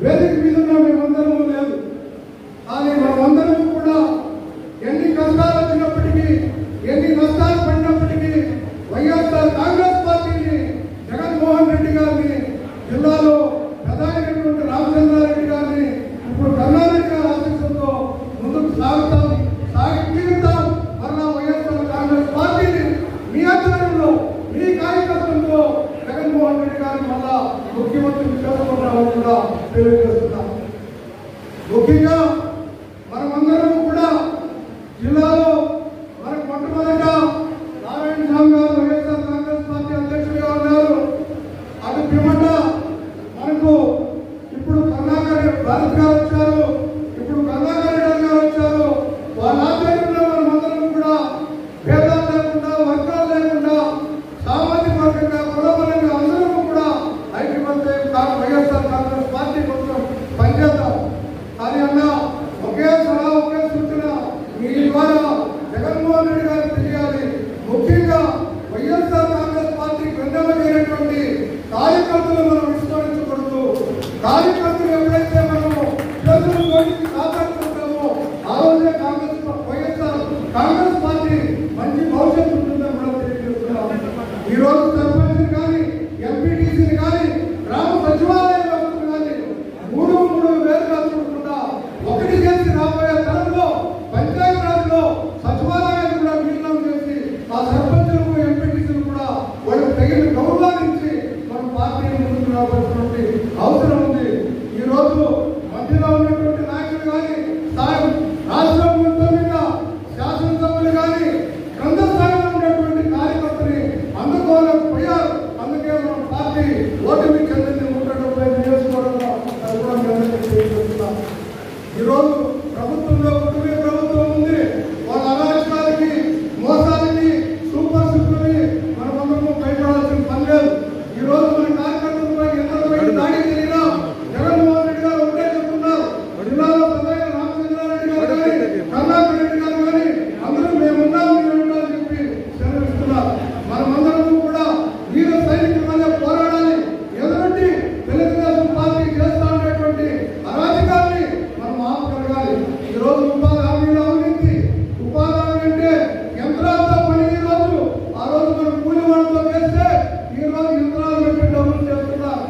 వేదిక మీద ఉన్న మేమందరము లేదు. కానీ మనమందరం కూడా ఎన్ని కష్టాలు వచ్చినప్పటికీ, ఎన్ని నష్టాలు పడినప్పటికీ వైఎస్ఆర్ కాంగ్రెస్ పార్టీని, జగన్మోహన్ రెడ్డి గారిని, జిల్లాలో ప్రధానమైనటువంటి రామచంద్రారెడ్డి గారిని, ఇప్పుడు కరుణారెడ్డి గారి ఆశీస్సులతో ముందుకు సాగి తీరుతాం. మరలా వైఎస్ఆర్ కాంగ్రెస్ పార్టీని మీ ఆధ్వర్యంలో, మీ కార్యకర్తలతో జగన్మోహన్ రెడ్డి గారిని మళ్ళా ముఖ్యమంత్రి చేసుకుంటామని కూడా తెలియజేస్తున్నాం. ముఖ్యంగా మనమందరం కూడా జిల్లాలో మనకు మొట్టమొదట నారాయణ స్వామి గారు వైఎస్ఆర్ కాంగ్రెస్ పార్టీ అధ్యక్షుడిగా ఉన్నారు. అటు పిమ్మట మనకు ఇప్పుడు కరుణాకర్ భారత్ గారు వచ్చారు, ఇప్పుడు కరుణాకర్ రెడ్డి గారు వచ్చారు. వాళ్ళ ఆధ్వర్యంలో మనమందరం కూడా భేదాలు లేకుండా, వర్గాలు లేకుండా, సామాజిక వర్గంగా, కులపరంగా అందరూ కూడా ఐక్యమత్యం వైఎస్ఆర్ కాంగ్రెస్ పార్టీ కోసం గ్రామాల్లో చేస్తే ఈరోజు యంత్రాలు పెట్టి డబ్బులు చేస్తున్నారు.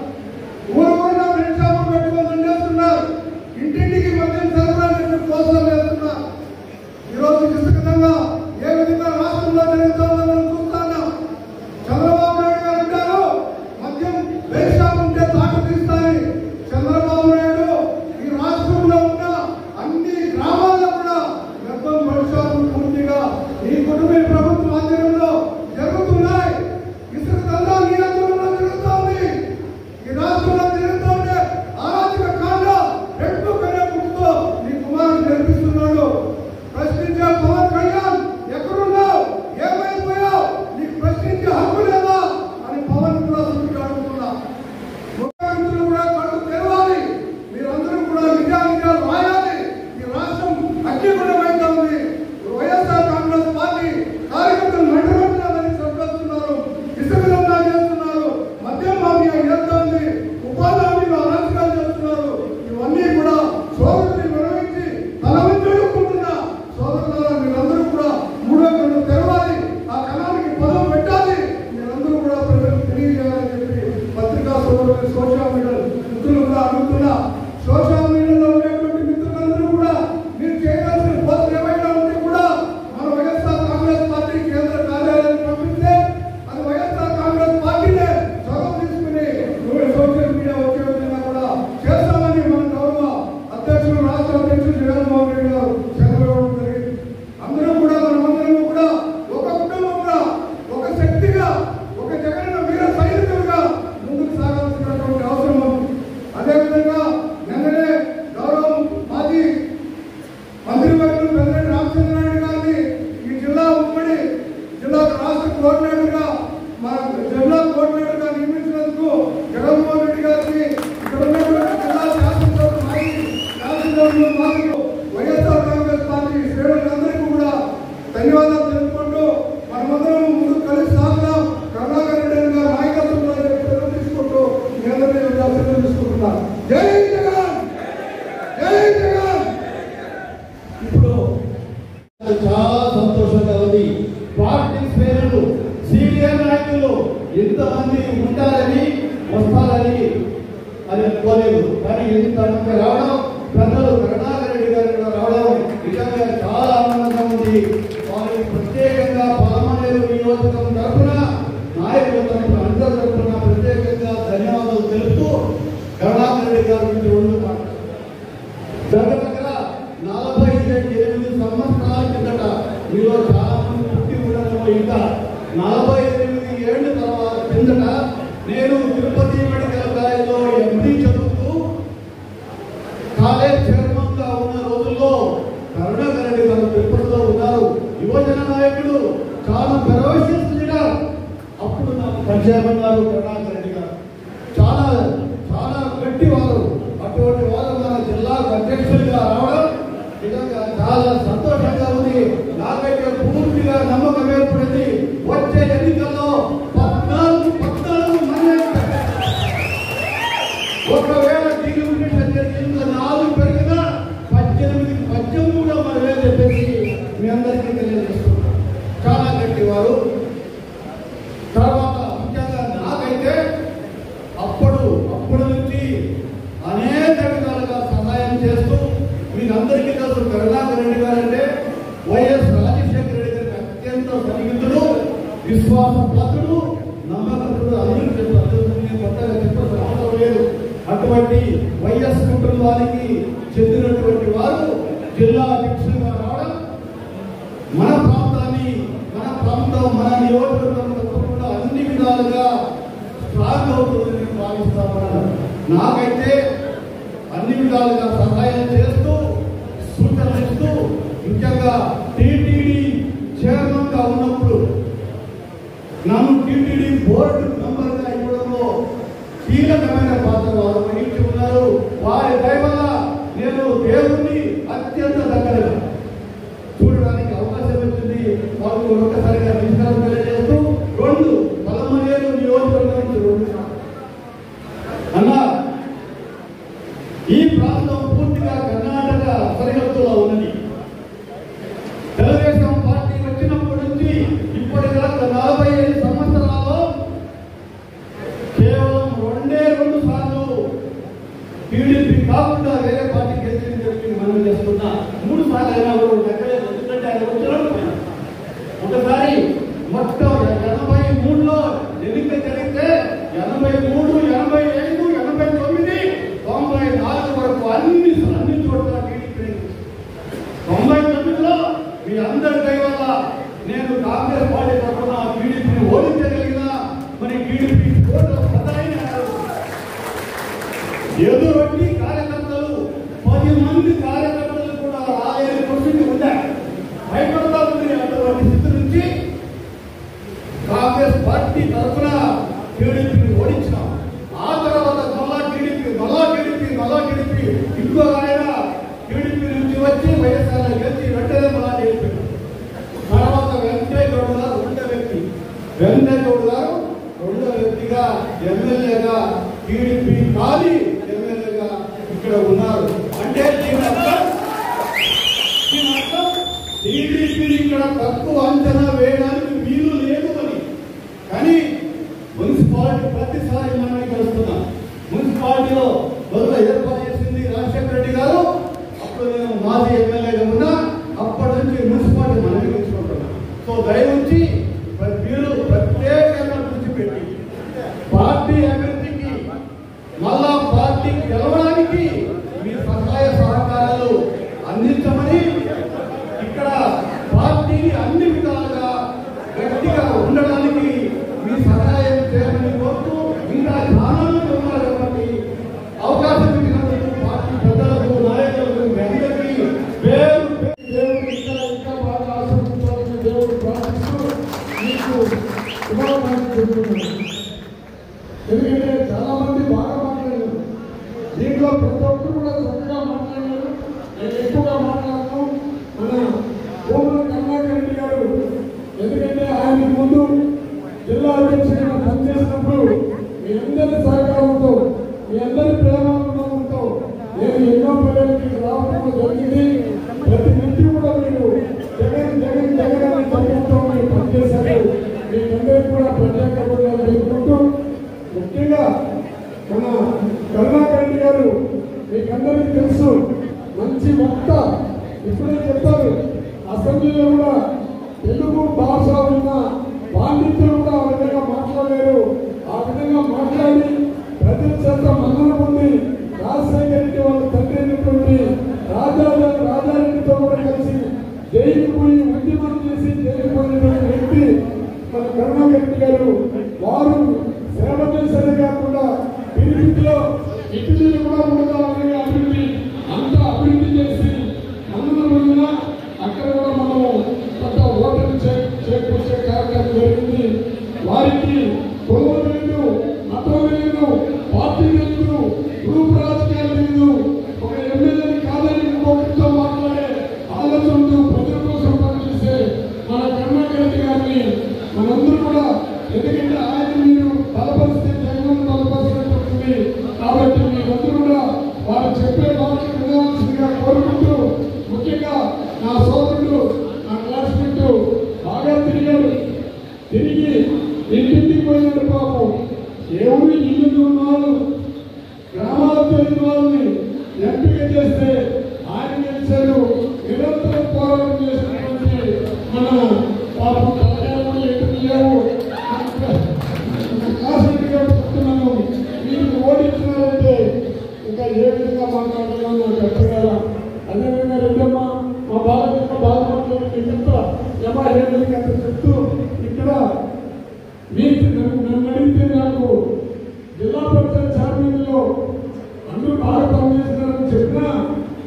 ఊరుకున్న ఫ్రెండ్ షాపులు పెట్టుకొని చేస్తున్నారు. ఇంటింటికి మద్యం సరఫరా చేసి కోసం చేస్తున్నారు. ఈరోజు విస్తృతంగా ఏ విధంగా రాష్ట్రంలో జరుగుతుందో మనం చూస్తున్నాం. చంద్రబాబు నాయుడు గారు అంటారు మద్యం బెయిల్ షాప్ ఉంటే తాట తీస్తాయి. చంద్రబాబు నాయుడు ఈ రాష్ట్రంలో ఉన్న అన్ని గ్రామాల్లో కూడా మద్యం బెయిల్ షాపులు పూర్తిగా ఈ కుటుంబ ప్రభుత్వం ఆధ్వర్యంలో జరుగుతున్నాయి. ఇసుక దందా నీ ఆధ్వర్యంలో జరుగుతోంది. ఈ రాష్ట్రంలో జరుగుతుంటే ఆరాధక కాండ రెండు కనే పుట్టుతో నీ కుమారుడు జరిపిస్తున్నాడు. ప్రశ్నించే పవన్ కళ్యాణ్ ఎక్కడున్నావు, ఏమైపోయావు, నీకు ప్రశ్నించే హక్కు లేదా అని పవన్ కూడా సుప్రీం అడుగుతున్నా. ముఖ్యమంత్రులు కూడా కళ్ళు తెరవాలి. మీరందరూ కూడా నిజాలు రాయాలి. ఈ రాష్ట్రం అగ్నిగుణమైతే ఉంది. వైఎస్ఆర్ కాంగ్రెస్ పార్టీ కార్యకర్తలు నడవట్లేదని చెప్పేస్తున్నారు. ఇసుకలంగా చేస్తున్నారు. మద్యం మాఫియా చేస్తోంది. ఉపాధి హామీలో అరాచకాలు చేస్తున్నారు. ఇవన్నీ కూడా సోదరుని నిర్వహించి తల వంచి అడుక్కుంటున్నా. సోదరులారా మీరందరూ కూడా మూడో కళ్ళు తెరవాలి. ఆ కళానికి పదం పెట్టాలి. మీరందరూ కూడా ప్రజలకు తెలియజేయాలని చెప్పి పత్రికా సోదరులు సోషల్ మీడియా మిత్రులు కూడా అడుగుతున్నా. సోషల్ మీడియాలో ఉండేటువంటి మిత్రులందరూ కూడా మీరు చేయాల్సిన పోస్టులు ఏమైనా ఉంటే కూడా మన వైఎస్ఆర్ కాంగ్రెస్ పార్టీ కేంద్ర కార్యాలయాన్ని పంపిస్తే అది వైఎస్ఆర్ కాంగ్రెస్ పార్టీనే చొరవ తీసుకుని సోషల్ మీడియా వచ్చే విధంగా కూడా చేస్తామని మన గౌరవ అధ్యక్షులు రాష్ట్ర అధ్యక్షులు జగన్మోహన్ రెడ్డి గారు చంద్రబాబు జరిగింది. అందరూ కూడా మనమందరం కూడా ఒక కుటుంబంగా ఒక శక్తిగా ఒక జగన్ వీర సైనికులుగా ముందుకు సాగాల్సినటువంటి అవసరం ఉంది. అదేవిధంగా నిన్ననే గౌరవ మాజీ మంత్రివర్యులు పెద్దిరెడ్డి రామచంద్రారెడ్డి గారిని ఈ జిల్లా ఉమ్మడి జిల్లా రాష్ట్ర కోఆర్డినేటర్గా మన జిల్లా కోఆర్డినేటర్గా నియమించినందుకు జగన్మోహన్ రెడ్డి గారికి ఇక్కడ ఉన్నటువంటి జిల్లా శాసనసభ్యులు మాజీ శాసనసభ్యులు మాకు వైఎస్ఆర్ కాంగ్రెస్ పార్టీ శ్రేణులందరికీ కూడా ధన్యవాదాలు తెలుపుకుంటూ మనమందరం ముందుకు కలిసి సాగుదాం. కరుణాకర్ రెడ్డి గారి నాయకత్వంలో చర్యలు తీసుకుంటూ మీ అందరినీ చర్యలు తీసుకుంటున్నాను. జై జగన్, జై జగన్. ఇప్పుడు చాలా సంతోషంగా ఉంది. పార్టీ శ్రేణులు సీనియర్ నాయకులు ఎంతమంది ఉంటారని వస్తారని అది అనుకోలేదు. కానీ ఎంత రావడం, ప్రజలు కరుణాకర్ రెడ్డి గారు రావడం నిజంగా చాలా ఆనందంగా ఉంది. వారికి ప్రత్యేకంగా పాలమనేరు నియోజకవర్గం తరఫున నాయకుల తరఫున అందరి తరఫున ప్రత్యేకంగా ధన్యవాదాలు తెలుపుతూ కరుణాకర్ రెడ్డి గారి గురించి రెండు మాట్లాడారు. దగ్గర 48 సంవత్సరాల కిందట మీలో చాలా మంది పుట్టి ఉండడం ఇంకా 48 ఏళ్ల తర్వాత కిందట నేను తిరుపతి మెడికల్ కాలేజ్లో ఎంపీ చదువుతూ కాలేజ్ చైర్మన్ గా ఉన్న రోజుల్లో కరుణాకర్ రెడ్డి గారు తిరుపతిలో ఉన్నారు. యువజన నాయకుడు, చాలా ఫెరోషియస్ లీడర్. అప్పుడు నాకు పరిచయం ఉన్నారు కరుణాకర్ రెడ్డి గారు. చాలా చాలా గట్టివారు. అటువంటి వారు మన జిల్లాకు అధ్యక్షుడిగా రావడం నిజంగా చాలా సంతోషంగా ఉంది. నాకైతే పూర్తిగా నమ్మకం ఏర్పడింది. వచ్చే ఎన్నికల్లో 14 మంది ఒకవేళ టీడీపీ జరిగిన 4 పెరిగినా 18 కూడా మనం ఏం చెప్పేసి మీ అందరికీ తెలియజేస్తున్నాం. చాలా గట్టివారు. తర్వాత ముఖ్యంగా నాకైతే అప్పుడు నుంచి అనేక విధాలుగా సహాయం చేస్తూ మీరందరికీ తెలుసు కరుణాకర్ రెడ్డి గారు అంటే వైఎస్ రాజశేఖర రెడ్డి గారికి అత్యంత సన్నిహితుడు, విశ్వాసపాత్రుడు, నమ్మకస్తుడు. అందరికీ కొత్తగా చెప్పాల్సిన అవసరం లేదు. అటువంటి వైఎస్ కుటుంబానికి చెందినటువంటి వారు జిల్లా అధ్యక్షులుగా రావడం మన ప్రాంతాన్ని, మన ప్రాంతం, మన నియోజకవర్గంలో తప్పకుండా అన్ని విధాలుగా స్ట్రాంగ్ అవుతుందని భావిస్తామన్నారు. నాకైతే అన్ని విధాలుగా సహాయం చేస్తూ సూచనలు ఇస్తూ ముఖ్యంగా టీటీడీ చైర్మన్ గా ఉన్నప్పుడు నన్ను టీటీడీ బోర్డు మెంబర్ గా ఇవ్వడంలో కీలకమైన పాత్ర వారు వహించి ఉన్నారు. వారి దయ వల్ల నేను దేవుణ్ణి అత్యంత దగ్గరగా చూడడానికి అవకాశం వచ్చింది. వాళ్ళకు ఒక్కసారిగా నిష్కారం తెలియజేస్తూ 2 పలమనేరు నియోజకవర్గం నుంచి 2 అన్నా ఈ ప్రాంతం పూర్తిగా కర్ణాటక సరిహద్దులో ఉన్నది. తెలుగుదేశం పార్టీ వచ్చినప్పటి నుంచి ఇప్పటిదాకా 45 సంవత్సరాల్లో కాకుండా వేరే పార్టీ గెలిచింది జరిగింది మనం చేస్తున్నా 3 సార్లు అయినా కూడా లెక్కలేదు. ఎందుకంటే ఆయన వచ్చిన ఒకసారి మొత్తం 83లో ఎన్నిక జరిగితే 83, 85, 89, 94 వరకు అన్ని చోట్ల టీడీపీ. 99లో మీ అందరి దయ వల్ల నేను కాంగ్రెస్ పార్టీ తరఫున టీడీపీని ఓడించగలిగినా మరి టీడీపీ ఎదురొట్టి కార్యకర్తలు 10 మంది కార్యకర్తలు కూడా రాలేని పరిస్థితి ఉన్నాయి. భయపడతా ఉంది. అటువంటి స్థితి నుంచి కాంగ్రెస్ పార్టీ తరఫున టీడీపీని ఓడించాం. ఆ తర్వాత మళ్ళా టీడీపీ ఇంకో ఆయన టీడీపీ నుంచి వచ్చి వైఎస్ఆర్ గెలిచి వెంటనే మళ్ళా గెలిపారు. తర్వాత వెంకటేగౌడ గారు రెండో వ్యక్తిగా ఎమ్మెల్యేగా టీడీపీ కాలి ఎమ్మెల్యేగా ఇక్కడ ఉన్నారు. అంటే దీని అర్థం టీడీపీని ఇక్కడ తక్కువ అంచనా వేయడానికి వీలు లేదు అని. కానీ మున్సిపాలిటీ ప్రతిసారి మనం కలుస్తున్నాం. మున్సిపాలిటీలో మొదట ఏర్పాటు చేసింది రాజశేఖర రెడ్డి గారు. అప్పుడు నేను మాజీ ఎమ్మెల్యేగా ఉన్నా. అప్పటి నుంచి మున్సిపాలిటీ మనం గెలుచుకుంటున్నాం. సో దయవుంచి మీరు ప్రత్యేకంగా దృష్టి పెట్టి పార్టీ అభివృద్ధికి మళ్ళా పార్టీ గెలవడానికి మీ సహాయ సహకారాలు అందించమని, ఇక్కడ పార్టీని అన్ని విధాలుగా గట్టిగా ఉండడానికి మీ సహాయం చేయమని కోరుతూ, ఇంకా చాలా మంది ఉన్నారు కాబట్టి అవకాశం ఇచ్చినందుకు పార్టీ పెద్దలకు, నాయకులకు, అందరికీ ఇంకా బాగా ఆశించాలని దేవుడు ప్రార్థిస్తూ మీకు ఎందుకంటే చాలా మంది బాగా మాట్లాడారు. దీంట్లో ప్రతి ఒక్కరు కూడా చక్కగా మాట్లాడారు. నేను ఎక్కువగా మాట్లాడతాను. మన కోమల కరుణాకర్ రెడ్డి గారు, ఎందుకంటే ఆయన ముందు జిల్లా అధ్యక్షుడిగా పనిచేసినప్పుడు మీ అందరి సహకారంతో, మీ అందరి ప్రేమతో నేను ఎన్నో పర్యటనకి రావడం జరిగింది. ప్రతి నుంచి కూడా మీరు జగన్ అని తగ్గుతూ మీరు పనిచేశారు. మీకందరికీ కూడా ప్రత్యేకంగా చెప్పుకుంటూ, ముఖ్యంగా మన కరుణాకర్ రెడ్డి గారు మీకందరికీ తెలుసు, మంచి వక్త. ఇప్పుడే చెప్పారు, అసెంబ్లీలో కూడా తెలుగు భాష ఉన్న పాండిత్యులు కూడా ఆ విధంగా మాట్లాడారు. ఆ విధంగా మాట్లాడి ప్రజల చేత మన్నన పొంది రాజశేఖర రెడ్డి వాళ్ళ తండ్రి అయినటువంటి రాజారెడ్డితో కూడా కలిసి జైలుకు పోయి ఉద్యమం చేసి జైలుకు పోయినటువంటి వ్యక్తి మన కరుణాకర్ రెడ్డి గారు. వారు సేవ చేసేది కాకుండా తిరుపతిలో ఇటుకలు కూడా ఉండగానే అభివృద్ధి అంతా అభివృద్ధి చేసి మన్నన అక్కడ కూడా మనము కొత్త ఓటర్లు చేకూర్చే కార్యక్రమం జరిగింది. వారికి కులం లేదు, మతం లేదు, పార్టీ లేదు, గ్రూప్ రాజకీయాలు లేదు. ఒక ఎమ్మెల్యేని కాదని ఇంకొకరితో మాట్లాడే ఆలోచనతో ప్రజల కోసం పనిచేసే మన కరుణాకర్ రెడ్డి గారిని మనందరూ కూడా, ఎందుకంటే ఆయన మీరు బలపరిస్తే జగన్ బలపరిచినట్టుంది. కాబట్టి మీరందరూ కూడా వారు చెప్పే మాటలు వినాల్సిందిగా కోరుకుంటూ, ముఖ్యంగా నా సోదరుడు, నా క్లాస్మేట్ బాగా తిరిగి ఇంటింటికి పోయినట్టు పాపం ఎవరు ఇల్లు ఉన్నారు గ్రామాలకు వెళ్ళిన వాళ్ళని ఎంపిక చేస్తే ఆయన గెలిచారు. నిరంతరం పోరాటం చేసినటువంటి మన పాపం తలకాయలు ఎటు లేవు. క్లాస్మేట్గా చెప్తున్నాను, మీరు ఓడించినారంటే ఇంకా ఏ విధంగా మాట్లాడాలో నాకు అర్థం కదా. అదేవిధంగా రెడ్డమ్మ మా బాగా మాట్లాడి చెప్తూ ఇక్కడ మీకు నన్ను అడిగితే నాకు జిల్లా పరిషత్ చైర్మన్లో అందరూ బాగా పనిచేస్తున్నారని చెప్పినా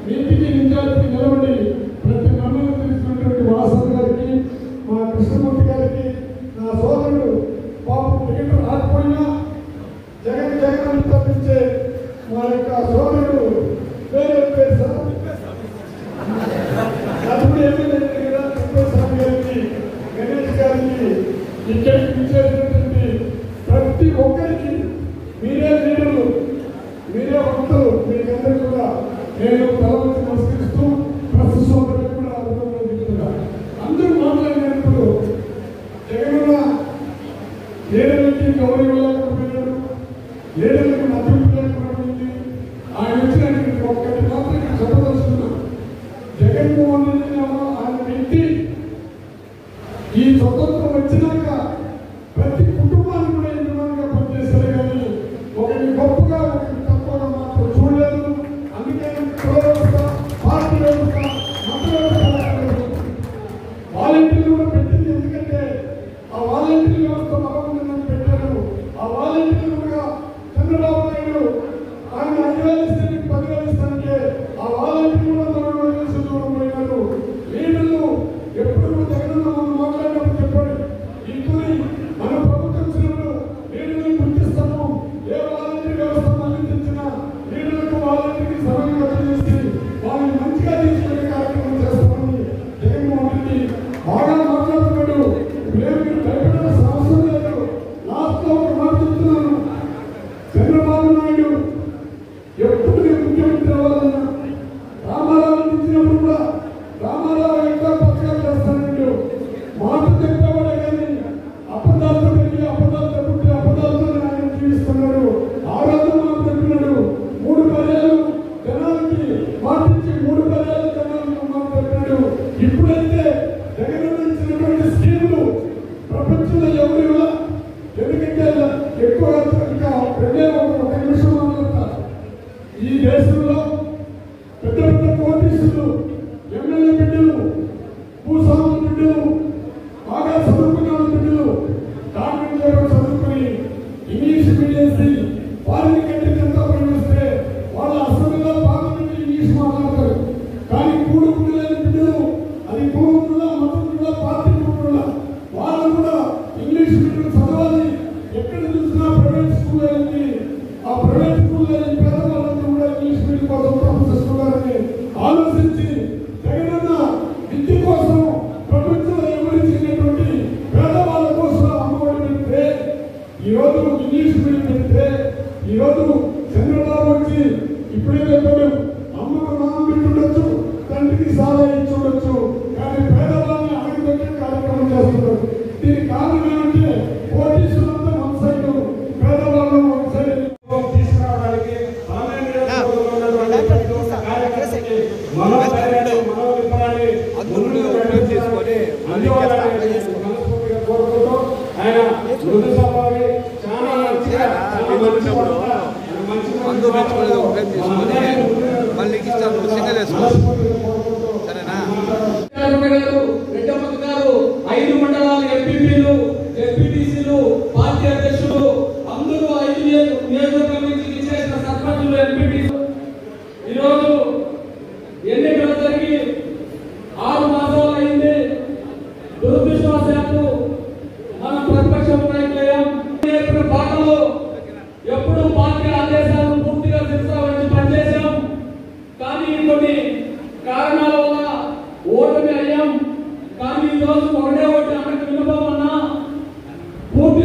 మీటికి ఇన్ఛార్జ్కి నిలబడి ప్రతి నిర్ణయం తీసుకున్నటువంటి వాసన్ గారికి, మా కృష్ణమూర్తి గారికి, నా సోదరుడు పాపం టికెట్ రాకపోయినా జగన్ తప్పించే మా యొక్క సోదరుడు వేరే పేరు అప్పుడు ఎమ్మెల్యే కదా తిప్పేస్వామి గారికి, గణేష్ గారికి టికెట్ ఇచ్చేటటువంటి ప్రతి ఒక్కరికి మీరే లీడర్లు, మీరే వక్తలు. మీకందరూ కూడా నేను తలవంతి నమస్కరిస్తూ ప్రతి సోదరులకు కూడా అభినందనలు చెప్తున్నా. అందరూ మాట్లాడినప్పుడు జగన్ లీడర్లకి గౌరవం లేకపోయినాడు, లీడర్లకు మద్దతు లేకపోయింది. ఆయన వచ్చిన ఒక్కటి మాత్రం చెప్పదలుచుకున్నా. జగన్మోహన్ రెడ్డి ఆయన వ్యక్తి ఈ స్వతంత్రం వచ్చినాక ప్రతి కుటుంబాన్ని కూడా యజమానిగా పనిచేస్తారు కానీ ఒకటి గొప్పగా ఒకటి తక్కువగా మాత్రం చూడలేదు. అందుకే కుల వ్యవస్థ, పార్టీ వ్యవస్థ, మత వ్యవస్థ వాలంటీర్లు కూడా పెట్టింది. ఎందుకంటే ఆ వాలంటీర్ వ్యవస్థ బాగుందని పెట్టారు. ఆ వాలంటీర్లు కూడా చంద్రబాబు నాయుడు ఆయన 5,000 ఇస్తే 10,000 ఇస్తానంటే ఆ వాలంటీర్లు కూడా దూరం చేసి దూరం పోయినారు. లీడర్లు ఎప్పుడు జగన్ మనం మాట్లాడినప్పుడు చెప్పాడు, ఇప్పుడు మన ప్రభుత్వం వచ్చినప్పుడు లీడర్లు గుర్తిస్తాము. ఏ వాలంటీర్ వ్యవస్థ మళ్ళీ తెచ్చినా లీడర్లకు వాలంటీర్కి సభ్యులుగా చేసి వాళ్ళని మంచిగా తీసుకునే కార్యక్రమం చేస్తామని జగన్మోహన్ రెడ్డి బాగా మాట్లాడుతున్నాడు. మీరు భయపడాల్సిన అవసరం లేదు. లాస్ట్ లో ఒక మాట చెప్తున్నాను, చంద్రబాబు నాయుడు ఎప్పుడు నేను ముఖ్యమంత్రి అవ్వాలన్నా రామారావు ఇచ్చినప్పుడు కూడా రామారావు ఎక్కువ పథకాలు చేస్తానంటూ మాట చెప్పేవాడే కానీ అబద్ధాలతో పెరిగి అబద్ధాలతో పుట్టి అబద్ధాలతో ఆయన జీవిస్తున్నాడు. ఆ రోజు మాట చెప్పినాడు, 3 పర్యాలు జనాలకి మాటించి 3 పర్యాలు జనాలకు మాట చెప్పినాడు. ఇప్పుడైతే జగన్ ఇచ్చినటువంటి స్కీములు ప్రపంచంలో ఎవరు ఇవ్వాల. ఎందుకంటే ఎక్కువగా ఇంకా ఒక నిమిషం మాట్లాడతారు. ఈ దేశంలో పెద్ద పెద్ద కోటీసులు, ఎమ్మెల్యే బిడ్డలు, భూస్వాముల బిడ్డలు, బాగా చదువుకున్న బిడ్డలు డాక్టర్ చదువుకుని ఇంగ్లీష్ మీడియం వారిని కంటే ఎంత ప్రవేశిస్తే వాళ్ళ అసెంబ్లీలో పార్లమెంట్ ఇంగ్లీష్ మాట్లాడతారు. కానీ కూడుకుని లేని బిడ్డలు, అది భూముల మతంలో పార్టీ కూడా వాళ్ళు కూడా ఇంగ్లీష్ మీడియం చదవాలి. ఎక్కడ చూసినా ప్రైవేట్ స్కూల్ అయింది. ఆ ప్రైవేట్ స్కూల్ పేదవాళ్ళందరూ కూడా ఇంగ్లీష్ మీడియం కోసం ప్రొఫెసర్లని ఆలోచించి జగనన్న విద్య కోసం ప్రపంచంలో ఎవరిచ్చినటువంటి పేదవాళ్ళ కోసం అమ్మఒడి పెడితే, ఈరోజు ఇంగ్లీష్ మీడియం పెడితే, ఈరోజు చంద్రబాబు వచ్చి ఇప్పుడే చెప్పాడు, అమ్మకు నాన్న పెట్టుండొచ్చు, తండ్రికి సాదా ఇచ్చి ఉండొచ్చు, కానీ పేదవాళ్ళని అడగబెట్టే కార్యక్రమం చేస్తున్నారు. దీనికి కారణం ఏమంటే పోలీసులంతా మన సైడ్, పేదవాళ్ళు ఒక సైడ్ తీసుకురావడానికి ఐదు మండలాల ఎంపీపీలు, ఎంపీటీసీలు, పార్టీ అధ్యక్షులు అందరూ 5 నియోజకవర్గాల నుంచి ఇచ్చేసిన సర్పంచులు, ఎంపీటీసీలు ఈరోజు ఎన్నికలు జరిగి 6 మాసాలు అయింది. దురదృష్టవశాత్తు మనం ప్రతిపక్ష నాయకులయ్యాం. పాటలు ఎప్పుడు పార్టీ ఆదేశాలను పూర్తిగా శిరసావహించి పనిచేశాం. కానీ కొన్ని కారణాల వల్ల ఓటమి అయ్యాం. కానీ ఈ రోజు ఒకటే ఒకటి అన్నకు వినబోమన్నా పూర్తి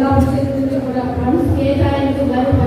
జిల్లా పరిషత్ నుంచి కూడా ఫండ్స్ కేటాయింపు మరియు